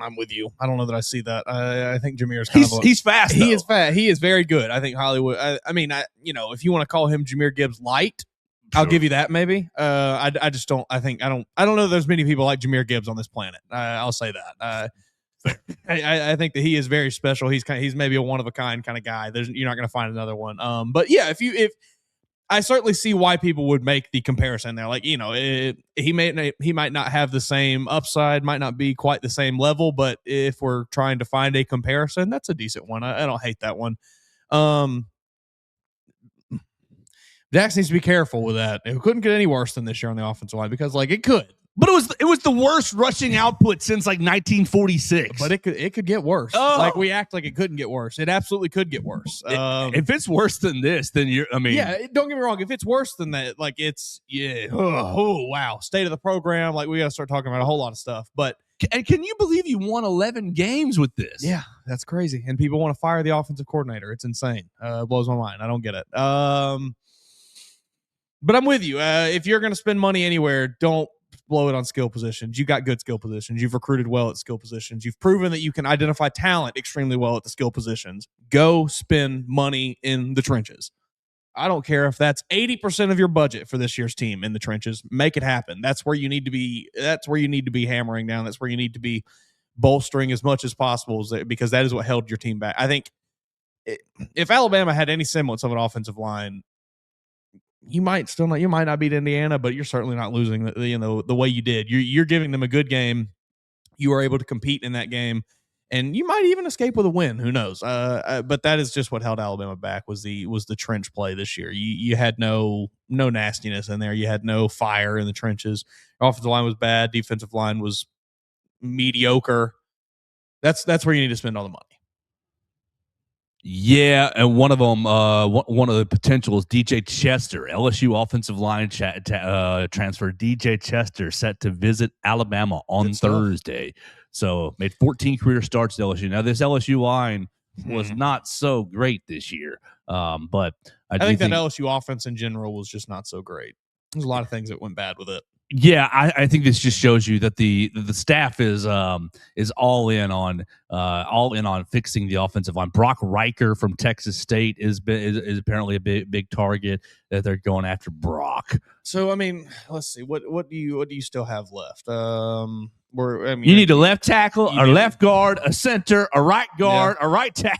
I'm with you. I don't know that I see that. I think Jahmyr's he's fast. He is fast. He is very good. I think Hollywood. I mean, if you want to call him Jahmyr Gibbs light, sure. I'll give you that maybe. I just don't. I don't know. There's many people like Jahmyr Gibbs on this planet. I'll say that. I think that he is very special. He's maybe a one of a kind kind of guy. You're not going to find another one. But yeah, if I certainly see why people would make the comparison there. Like, he might not have the same upside, might not be quite the same level, but if we're trying to find a comparison, that's a decent one. I don't hate that one. Dax needs to be careful with that. It couldn't get any worse than this year on the offensive line because, like, it could. But it was the worst rushing output since like 1946. But it could get worse. Oh. Like, we act like it couldn't get worse. It absolutely could get worse. If it's worse than this, then don't get me wrong. If it's worse than that, like, oh wow, state of the program. Like, we got to start talking about a whole lot of stuff. But can you believe you won 11 games with this? Yeah, that's crazy. And people want to fire the offensive coordinator. It's insane. It blows my mind. I don't get it. But I'm with you. If you're going to spend money anywhere, don't blow it on skill positions. You got good skill positions. You've recruited well at skill positions. You've proven that you can identify talent extremely well at the skill positions. Go spend money in the trenches. I don't care if that's 80% of your budget for this year's team in the trenches. Make it happen. That's where you need to be. That's where you need to be hammering down. That's where you need to be bolstering as much as possible, because that is what held your team back. I think if Alabama had any semblance of an offensive line, you might not beat Indiana, but you're certainly not losing the way you did. You're giving them a good game. You were able to compete in that game, and you might even escape with a win. Who knows? But that is just what held Alabama back was the trench play this year. You had no nastiness in there. You had no fire in the trenches. Your offensive line was bad. Defensive line was mediocre. That's where you need to spend all the money. Yeah, and one of them, one of the potential is DJ Chester, LSU offensive line transfer. DJ Chester set to visit Alabama on Thursday. So made 14 career starts at LSU. Now this LSU line was not so great this year, but I think that LSU offense in general was just not so great. There's a lot of things that went bad with it. Yeah, I think this just shows you that the staff is all in on fixing the offensive line. Brock Riker from Texas State is apparently a big target that they're going after Brock. So I mean, let's see, what do you still have left? You need a left tackle, a left guard, a center, a right guard, a right tackle.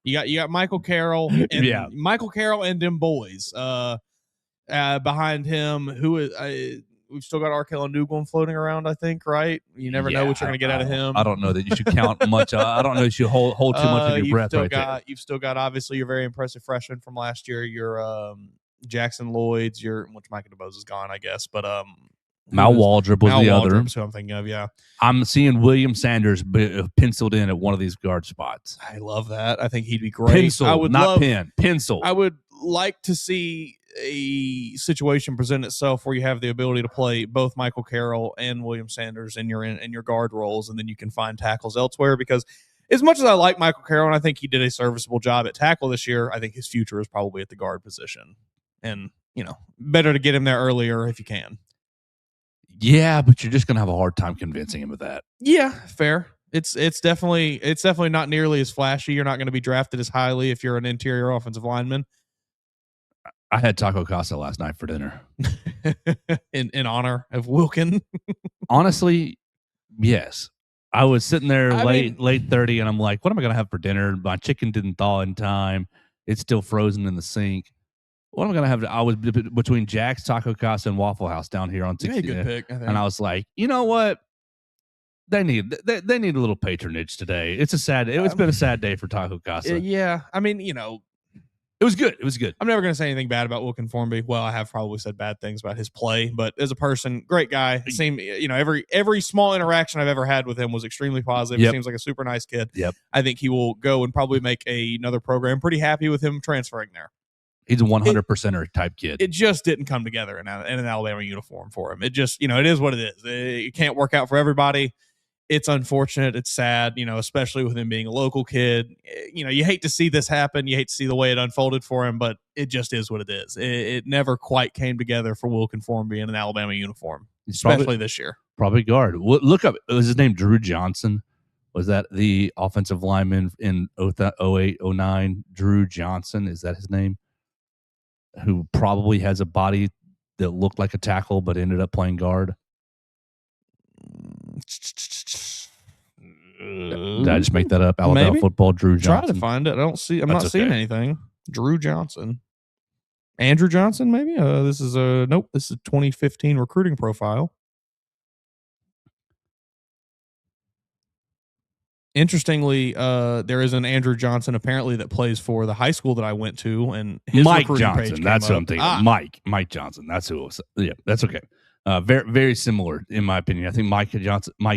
You got Michael Carroll and Michael Carroll and them boys behind him. Who is we've still got Arkell Newglen floating around, I think, right? You never know what you're going to get out of him. I don't know that you should count much. I don't know that you hold too much of your breath there. You've still got, obviously, your very impressive freshman from last year, your Jackson Lloyd's, which Micah DeBose is gone, I guess, but Mal Waldrop was the other. That's who I'm thinking of, yeah. I'm seeing William Sanders penciled in at one of these guard spots. I love that. I think he'd be great. Pencil. I would like to see a situation present itself where you have the ability to play both Michael Carroll and William Sanders in your guard roles, and then you can find tackles elsewhere, because as much as I like Michael Carroll and I think he did a serviceable job at tackle this year, I think his future is probably at the guard position. And, better to get him there earlier if you can. Yeah, but you're just going to have a hard time convincing him of that. Yeah, fair. It's definitely not nearly as flashy. You're not going to be drafted as highly if you're an interior offensive lineman. I had taco casa last night for dinner. in honor of Wilkin. Honestly, yes. I was sitting there late 30, and I'm like, what am I going to have for dinner? My chicken didn't thaw in time. It's still frozen in the sink. What am I going to have? I was between Jack's, Taco Casa, and Waffle House down here on 60. Good pick, I think. And I was like, you know what? They need a little patronage today. It's been a sad day for Taco Casa. Yeah. I mean, it was good. It was good. I'm never going to say anything bad about Wilkin Formby. Well, I have probably said bad things about his play, but as a person, great guy. Every small interaction I've ever had with him was extremely positive. Yep. Seems like a super nice kid. Yep. I think he will go and probably make another program pretty happy with him transferring there. He's a 100%er type kid. It just didn't come together in an Alabama uniform for him. It just, it is what it is. It can't work out for everybody. It's unfortunate. It's sad, especially with him being a local kid. You hate to see this happen. You hate to see the way it unfolded for him, but it just is what it is. It never quite came together for Wilkin Formby in an Alabama uniform, especially this year. Probably guard. Look up. Was his name Drew Johnson? Was that the offensive lineman in 08, 09? Drew Johnson, is that his name? Who probably has a body that looked like a tackle but ended up playing guard. Did I just make that up? Alabama Maybe. football, Drew Johnson. Try to find it. I'm That's not seeing okay. anything. Drew Johnson. Andrew Johnson, maybe? This is nope. This is 2015 recruiting profile. Interestingly, there is an Andrew Johnson apparently that plays for the high school that I went to, and his Mike recruiting page Johnson. came That's what up. I'm thinking. Mike Johnson. That's who it was. Yeah, that's okay. Very, very similar in my opinion. I think Mike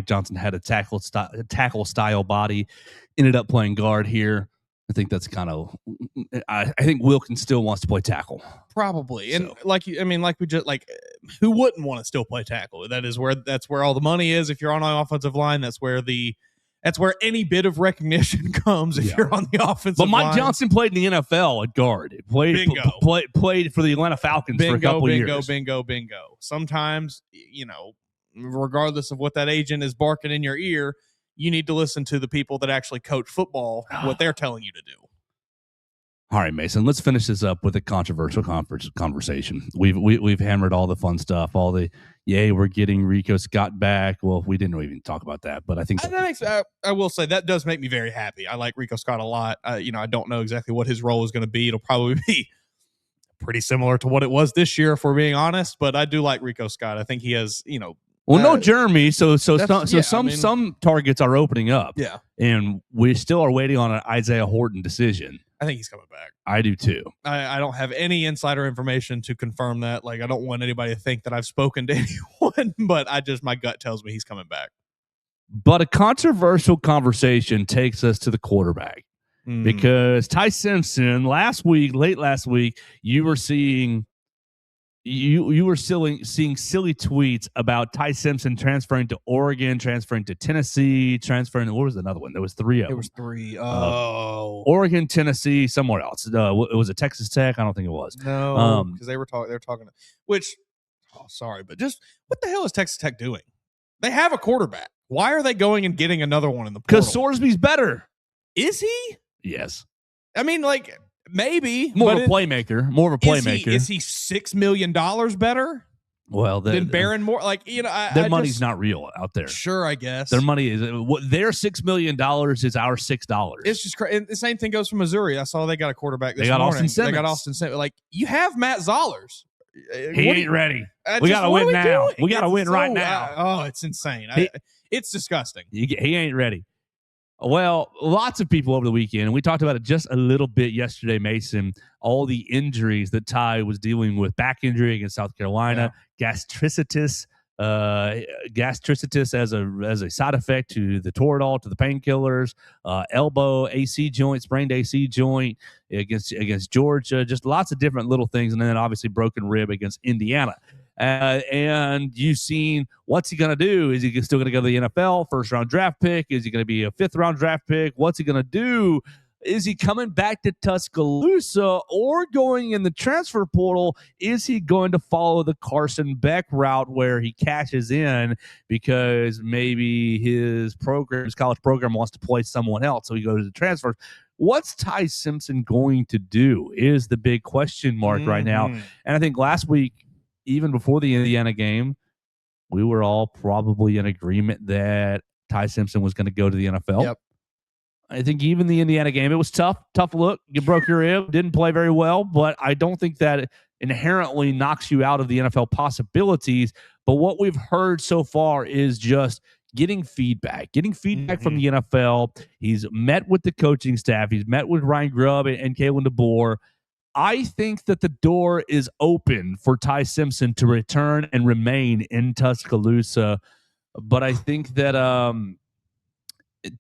Johnson had a tackle style body, ended up playing guard here. I think that's kind of. I think Wilkins still wants to play tackle. Probably, and who wouldn't want to still play tackle? That's where all the money is. If you're on an offensive line, that's where any bit of recognition comes. If you're on the offensive line. But Mike Johnson played in the NFL at guard. Played for the Atlanta Falcons for a couple years. Bingo. Sometimes, regardless of what that agent is barking in your ear, you need to listen to the people that actually coach football, what they're telling you to do. All right, Mason, let's finish this up with a controversial conversation. We've hammered all the fun stuff, we're getting Rico Scott back. Well, we didn't even talk about that, but I think I will say that does make me very happy. I like Rico Scott a lot. I don't know exactly what his role is going to be. It'll probably be pretty similar to what it was this year, if we're being honest, but I do like Rico Scott. I think he has, no Jeremy, so some targets are opening up. Yeah. And we still are waiting on an Isaiah Horton decision. I think he's coming back. I do too. I don't have any insider information to confirm that. Like, I don't want anybody to think that I've spoken to anyone, but my gut tells me he's coming back. But a controversial conversation takes us to the quarterback because Ty Simpson late last week, you were seeing silly tweets about Ty Simpson transferring to Oregon, transferring to Tennessee, transferring. What was another one? There was three of them. There was three. Oregon, Tennessee, somewhere else. It was a Texas Tech. I don't think it was. No, because they were talking. Which, sorry, but just what the hell is Texas Tech doing? They have a quarterback. Why are they going and getting another one in the portal? Because Sorsby's better. Is he? Yes. I mean, maybe more of a playmaker. Is he $6 million better? Well, than Baron Moore, their money's not real out there. Sure, I guess their money is their $6 million is our $6. It's just crazy. The same thing goes for Missouri. I saw they got a quarterback. They got Austin Simmons. They got Austin Simmons. You have Matt Zollers. He ain't ready. We got to win now. We got to win right now. It's insane. It's disgusting. He ain't ready. Well, lots of people over the weekend, and we talked about it just a little bit yesterday, Mason, all the injuries that Ty was dealing with, back injury against South Carolina, gastricitis as a side effect to the Toradol, to the painkillers, elbow, sprained AC joint against Georgia, just lots of different little things, and then obviously broken rib against Indiana. And you've seen what's he going to do? Is he still going to go to the NFL, first-round draft pick? Is he going to be a fifth-round draft pick? What's he going to do? Is he coming back to Tuscaloosa or going in the transfer portal? Is he going to follow the Carson Beck route where he cashes in because maybe his college program wants to play someone else, so he goes to the transfer? What's Ty Simpson going to do is the big question mark right now. And I think last week, even before the Indiana game, we were all probably in agreement that Ty Simpson was going to go to the NFL. Yep. I think even the Indiana game, it was tough look. You broke your rib, didn't play very well, but I don't think that inherently knocks you out of the NFL possibilities. But what we've heard so far is just getting feedback from the NFL. He's met with the coaching staff. He's met with Ryan Grubb and Kalen DeBoer. I think that the door is open for Ty Simpson to return and remain in Tuscaloosa. But I think that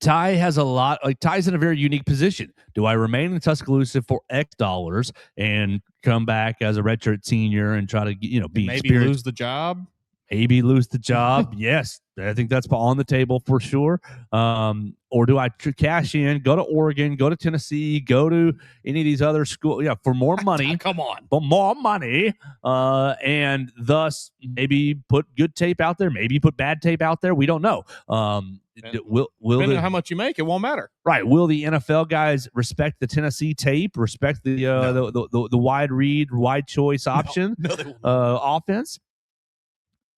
Ty has a lot, Ty's in a very unique position. Do I remain in Tuscaloosa for X dollars and come back as a redshirt senior and try to, be maybe lose the job? Maybe lose the job. Yes, I think that's on the table for sure. Or do I cash in, go to Oregon, go to Tennessee, go to any of these other schools? Yeah, for more money. Come on. For more money. And thus maybe put good tape out there, maybe put bad tape out there. We don't know. Will depending on how much you make, it won't matter. Right. Will the NFL guys respect the Tennessee tape, respect the wide read, wide choice option no, they won't. offense?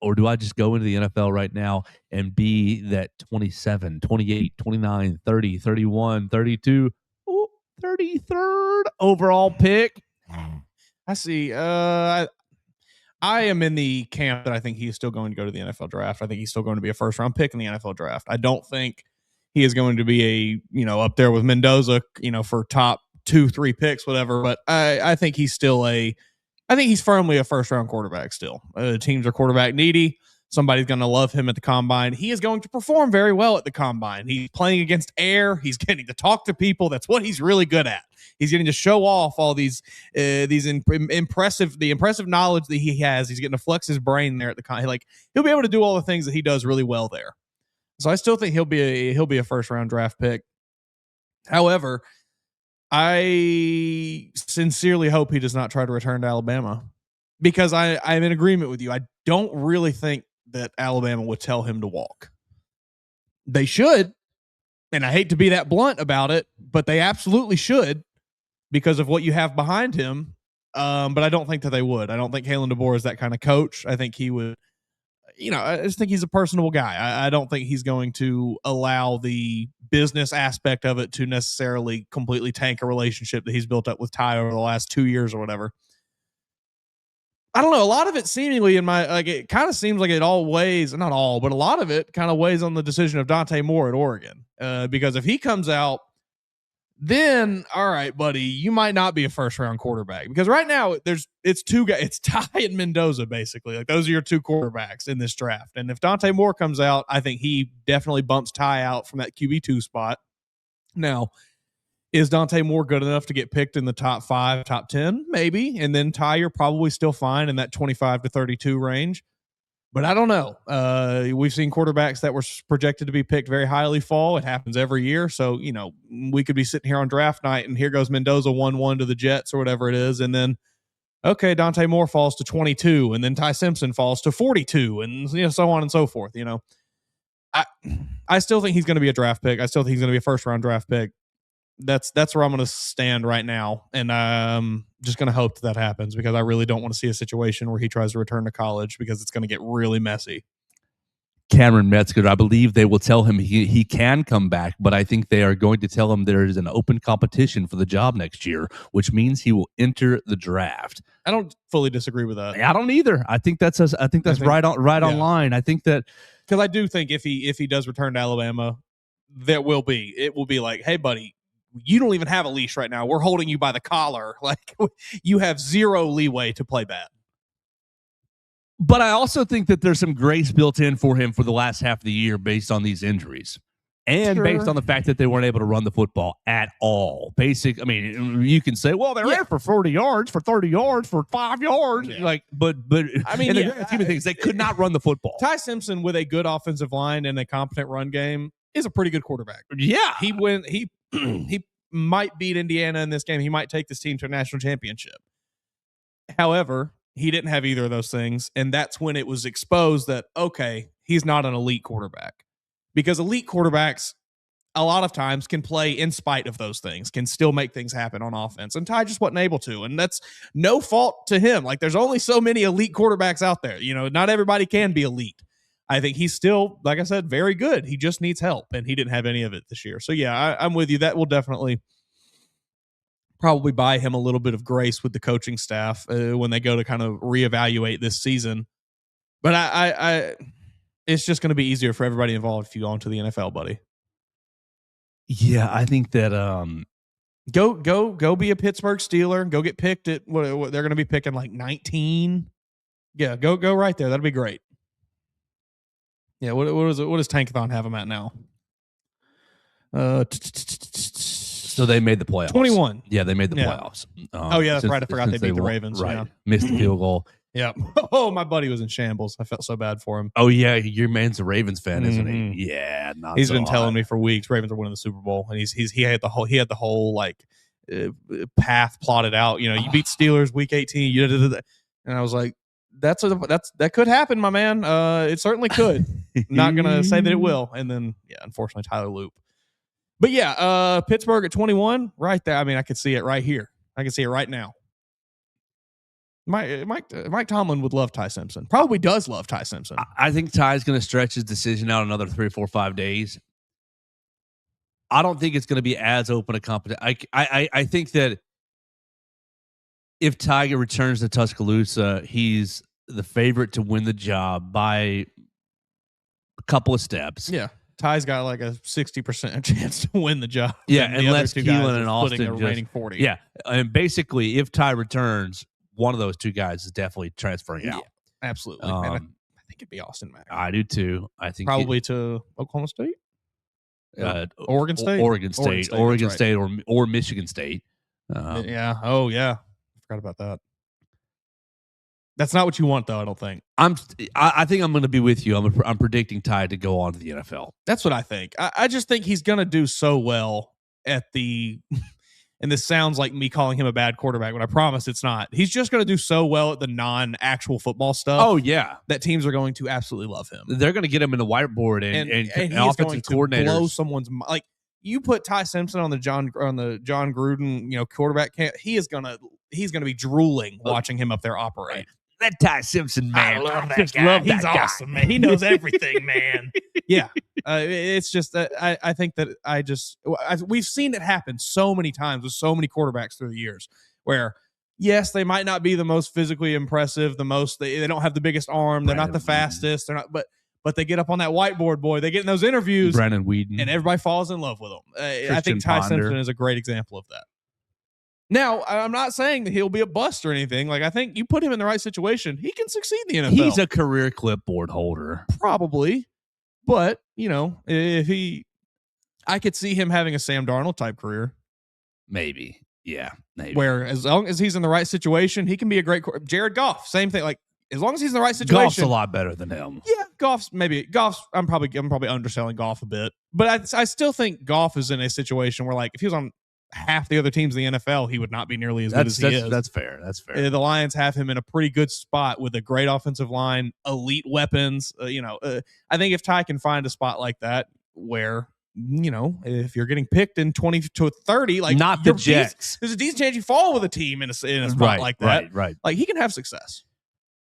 Or do I just go into the NFL right now and be that 27, 28, 29, 30, 31, 32, 33rd overall pick? I see. I am in the camp that I think he is still going to go to the NFL draft. I think he's still going to be a first round pick in the NFL draft. I don't think he is going to be up there with Mendoza, for top 2-3 picks, whatever. But I think he's firmly a first round quarterback still. Teams are quarterback needy. Somebody's going to love him at the combine. He is going to perform very well at the combine. He's playing against air. He's getting to talk to people. That's what he's really good at. He's getting to show off all these impressive knowledge that he has. He's getting to flex his brain there at the he'll be able to do all the things that he does really well there. So I still think he'll be a first round draft pick. However, I sincerely hope he does not try to return to Alabama, because I'm in agreement with you. I don't really think that Alabama would tell him to walk. They should, and I hate to be that blunt about it, but they absolutely should, because of what you have behind him. But I don't think that they would. I don't think Kalen DeBoer is that kind of coach. I think he would, I just think he's a personable guy. I don't think he's going to allow the business aspect of it to necessarily completely tank a relationship that he's built up with Ty over the last 2 years or whatever. I don't know. A lot of it seemingly it kind of seems like it all weighs, not all, but a lot of it kind of weighs on the decision of Dante Moore at Oregon. Because if he comes out, then all right, buddy, you might not be a first round quarterback, because right now it's two guys, it's Ty and Mendoza, basically. Like, those are your two quarterbacks in this draft. And if Dante Moore comes out, I think he definitely bumps Ty out from that QB2 spot. Now, is Dante Moore good enough to get picked in the top 5, top 10? Maybe. And then Ty, you're probably still fine in that 25 to 32 range. But I don't know. We've seen quarterbacks that were projected to be picked very highly fall. It happens every year. So, we could be sitting here on draft night and here goes Mendoza 1-1 to the Jets or whatever it is. And then, okay, Dante Moore falls to 22, and then Ty Simpson falls to 42, and so on and so forth. I still think he's going to be a draft pick. I still think he's going to be a first round draft pick. That's where I'm going to stand right now. And I'm just going to hope that happens, because I really don't want to see a situation where he tries to return to college, because it's going to get really messy. Cameron Metzger, I believe they will tell him he can come back, but I think they are going to tell him there is an open competition for the job next year, which means he will enter the draft. I don't fully disagree with that. I don't either. I think that's right on line. I think that, because I do think if he does return to Alabama, it will be like, hey, buddy, you don't even have a leash right now. We're holding you by the collar. Like, you have zero leeway to play bad. But I also think that there's some grace built in for him for the last half of the year based on these injuries. And based on the fact that they weren't able to run the football at all. You can say, well, they ran for 40 yards, for 30 yards, for 5 yards. Yeah. But I mean, in the grand scheme of things, they could not run the football. Ty Simpson, with a good offensive line and a competent run game, is a pretty good quarterback. Yeah. He might beat Indiana in this game. He might take this team to a national championship. However, he didn't have either of those things. And that's when it was exposed that, okay, he's not an elite quarterback. Because elite quarterbacks, a lot of times, can play in spite of those things, can still make things happen on offense. And Ty just wasn't able to. And that's no fault to him. Like, there's only so many elite quarterbacks out there. Not everybody can be elite. I think he's still, like I said, very good. He just needs help, and he didn't have any of it this year. So, yeah, I'm with you. That will definitely probably buy him a little bit of grace with the coaching staff when they go to kind of reevaluate this season. But I it's just going to be easier for everybody involved if you go into the NFL, buddy. Yeah, I think that go be a Pittsburgh Steeler. Go get picked at what they're going to be picking, like 19. Yeah, go right there. That'd be great. Yeah, what does Tankathon have him at now? So they made the playoffs. 21. Yeah, they made the playoffs. That's right. I forgot they beat the Ravens. Right. Yeah. Missed the field goal. Yeah. Oh, my buddy was in shambles. I felt so bad for him. Oh, yeah. Your man's a Ravens fan, isn't he? Yeah. He's been telling me for weeks Ravens are winning the Super Bowl, and he had the whole like path plotted out. You beat Steelers week 18. And I was like, that could happen, my man. It certainly could. Not gonna say that it will. And then, unfortunately, Tyler Loop. But yeah, Pittsburgh at 21, right there. I mean, I could see it right here. I can see it right now. Mike Tomlin would love Ty Simpson. Probably does love Ty Simpson. I think Ty's going to stretch his decision out another 3, 4, 5 days. I don't think it's going to be as open a competition. I think that if Tiger returns to Tuscaloosa, he's the favorite to win the job by a couple of steps. Yeah. Ty's got like a 60% chance to win the job. Yeah, unless Keelan and Austin a remaining 40. Yeah, and basically, if Ty returns, one of those two guys is definitely transferring out. Yeah, absolutely. Man, I think it'd be Austin Mack. I do too. I think probably to Oklahoma State, Oregon State, Oregon State, or Michigan State. Yeah. Oh yeah, I forgot about that. That's not what you want, though. I don't think. I think I'm going to be with you. I'm predicting Ty to go on to the NFL. That's what I think. I just think he's going to do so well at the. And this sounds like me calling him a bad quarterback, but I promise it's not. He's just going to do so well at the non-actual football stuff. Oh yeah, that teams are going to absolutely love him. They're going to get him in the whiteboard and he's going to blow someone's mind. Like you put Ty Simpson on the John Gruden quarterback camp, he's gonna be drooling watching him up there operate. That Ty Simpson man, I love that guy. He's awesome, man. He knows everything, man. Yeah, it's just that I think that we've seen it happen so many times with so many quarterbacks through the years where yes, they might not be the most physically impressive, they don't have the biggest arm, they're not the fastest, they're not, but they get up on that whiteboard, boy. They get in those interviews, Brandon Weeden, and everybody falls in love with them. I think Ty Simpson is a great example of that. Now, I'm not saying that he'll be a bust or anything. Like, I think you put him in the right situation, he can succeed in the NFL. He's a career clipboard holder. Probably. But, I could see him having a Sam Darnold type career. Maybe. Yeah, maybe. Where as long as he's in the right situation, he can be a great Jared Goff, same thing. Like, as long as he's in the right situation. Goff's a lot better than him. Yeah, I'm probably underselling Goff a bit. But I still think Goff is in a situation where, like, if he was on half the other teams in the NFL, he would not be nearly as good as he is. That's fair. The Lions have him in a pretty good spot with a great offensive line, elite weapons. I think if Ty can find a spot like that where, if you're getting picked in 20 to 30, like not the Jets, there's a decent chance you fall with a team in a spot like that. Right. Like he can have success.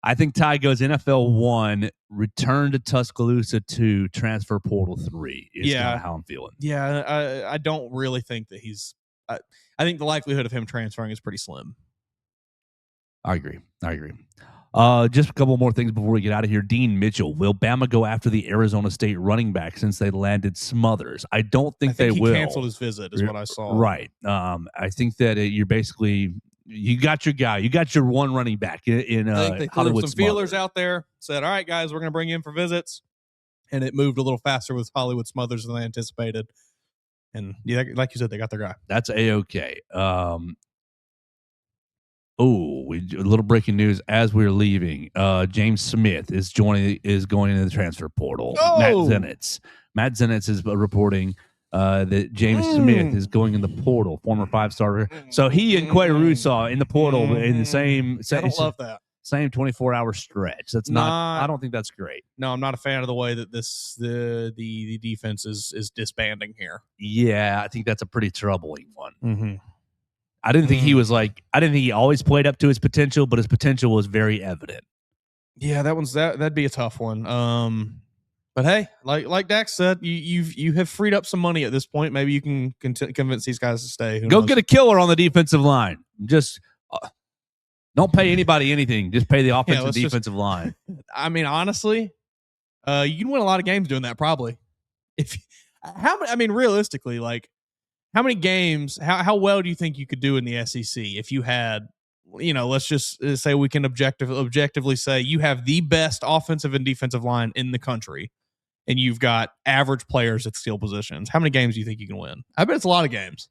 I think Ty goes NFL 1, return to Tuscaloosa 2, transfer portal 3 is kind of how I'm feeling. Yeah, I don't really think that he's. I think the likelihood of him transferring is pretty slim. I agree. Just a couple more things before we get out of here. Dean Mitchell, will Bama go after the Arizona State running back since they landed Smothers? I don't think they will. He canceled his visit, is what I saw. Right. I think that you're basically you got your guy, you got your one running back in I think they Hollywood. Some feelers out there. Said, all right, guys, we're going to bring you in for visits, and it moved a little faster with Hollywood Smothers than they anticipated. And yeah, like you said, they got their guy. That's A-okay. A little breaking news as we're leaving. James Smith is going into the transfer portal. Oh! Matt Zenitz is reporting that James Smith is going in the portal, former 5-star. So he and Quay Russaw in the portal in the same. I don't love that. Same 24-hour stretch. That's not. I don't think that's great. No, I'm not a fan of the way that the defense is disbanding here. Yeah, I think that's a pretty troubling one. Mm-hmm. I didn't think he was like. I didn't think he always played up to his potential, but his potential was very evident. Yeah, that'd be a tough one. But hey, like Dax said, you have freed up some money at this point. Maybe you can convince these guys to stay. Who knows? Get a killer on the defensive line. Just. Don't pay anybody anything. Just pay the offensive defensive line. I mean, honestly, you can win a lot of games doing that. Probably. Realistically, like how many games? How well do you think you could do in the SEC if you had, let's just say we can objectively say you have the best offensive and defensive line in the country, and you've got average players at skill positions. How many games do you think you can win? I bet it's a lot of games.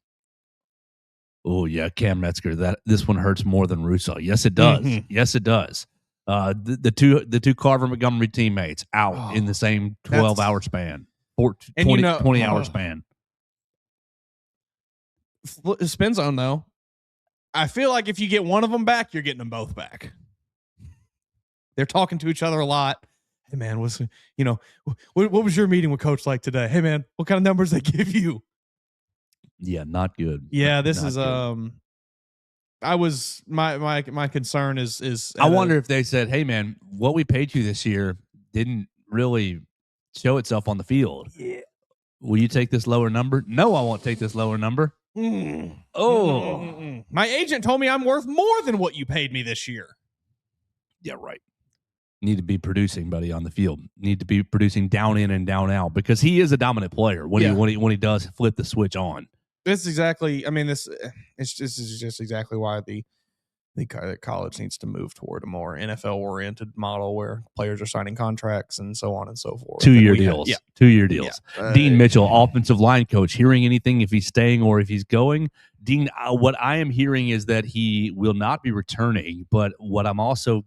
Oh yeah, Cam Metzger. This one hurts more than Russo. Yes, it does. Mm-hmm. Yes, it does. The two Carver Montgomery teammates out in the same 12-hour span, 20-hour span. Spin zone though. I feel like if you get one of them back, you're getting them both back. They're talking to each other a lot. Hey man, what was your meeting with coach like today? Hey man, what kind of numbers they give you? Yeah, not good. Yeah, this is good. my concern is I wonder if they said, "Hey, man, what we paid you this year didn't really show itself on the field. Yeah. Will you take this lower number?" No, I won't take this lower number. Oh, my agent told me I'm worth more than what you paid me this year. Yeah, right. Need to be producing, buddy, on the field. Need to be producing down in and down out because he is a dominant player when he does flip the switch on. This is exactly. I mean, this is just exactly why the college needs to move toward a more NFL oriented model where players are signing contracts and so on and so forth. 2-year deals. 2-year deals. Yeah. Dean Mitchell, offensive line coach, hearing anything if he's staying or if he's going? Dean, what I am hearing is that he will not be returning, but what I'm also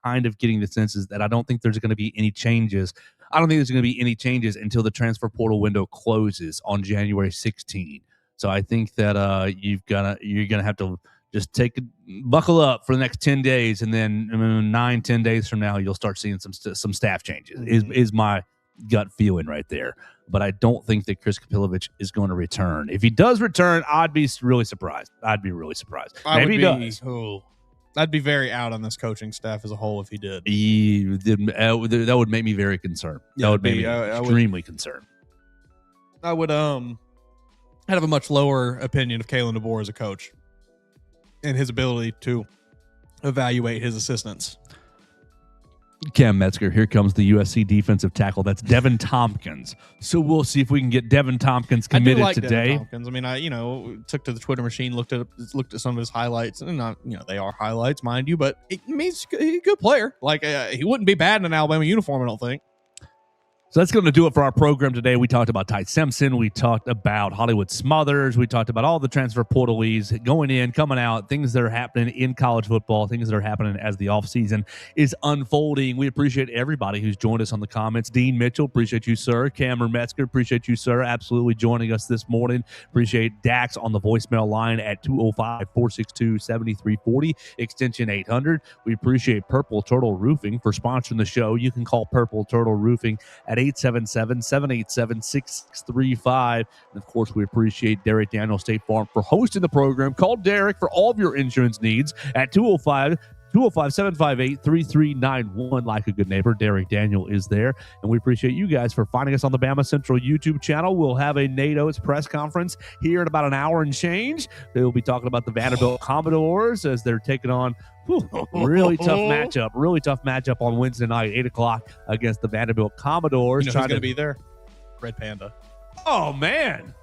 kind of getting the sense is that I don't think there's going to be any changes. I don't think there's going to be any changes until the transfer portal window closes on January 16. So I think that you're gonna have to just buckle up for the next 10 days, and then 9-10 days from now, you'll start seeing some staff changes. Is my gut feeling right there. But I don't think that Chris Kapilovic is going to return. If he does return, I'd be really surprised. Maybe he does. I'd be very out on this coaching staff as a whole if he did. That would make me very concerned. That would make me extremely concerned. I would have a much lower opinion of Kalen DeBoer as a coach and his ability to evaluate his assistants. Cam Metzger, here comes the USC defensive tackle. That's Devin Tompkins. So we'll see if we can get Devin Tompkins committed today. Devin Tompkins. I mean, I took to the Twitter machine, looked at some of his highlights, and not they are highlights, mind you, but he's a good player. Like he wouldn't be bad in an Alabama uniform, I don't think. So that's going to do it for our program today. We talked about Ty Simpson. We talked about Hollywood Smothers. We talked about all the transfer portalees going in, coming out, things that are happening in college football, things that are happening as the offseason is unfolding. We appreciate everybody who's joined us on the comments. Dean Mitchell, appreciate you, sir. Cameron Metzger, appreciate you, sir. Absolutely joining us this morning. Appreciate Dax on the voicemail line at 205-462-7340, extension 800. We appreciate Purple Turtle Roofing for sponsoring the show. You can call Purple Turtle Roofing at 877-787-6635. And of course, we appreciate Derek Daniel State Farm for hosting the program. Call Derek for all of your insurance needs at 205-758-3391. Like a good neighbor, Derek Daniel is there. And we appreciate you guys for finding us on the Bama Central YouTube channel. We'll have a NATO's press conference here in about an hour and change. They'll be talking about the Vanderbilt Commodores as they're taking on really tough matchup on Wednesday night, 8 o'clock against the Vanderbilt Commodores. Who's going to be there? Red Panda. Oh man!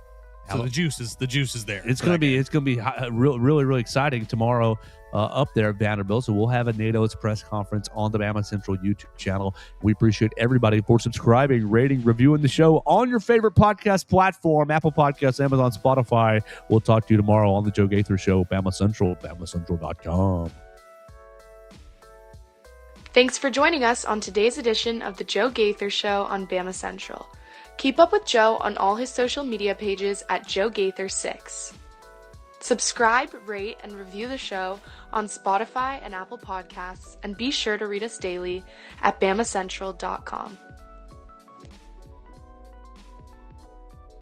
So the juice is there. It's going to be really exciting tomorrow up there at Vanderbilt. So we'll have a NATO's press conference on the Bama Central YouTube channel. We appreciate everybody for subscribing, rating, reviewing the show on your favorite podcast platform: Apple Podcasts, Amazon, Spotify. We'll talk to you tomorrow on the Joe Gaither Show, Bama Central, BamaCentral.com. Thanks for joining us on today's edition of the Joe Gaither Show on Bama Central. Keep up with Joe on all his social media pages at Joe Gaither6. Subscribe, rate, and review the show on Spotify and Apple Podcasts, and be sure to read us daily at BamaCentral.com.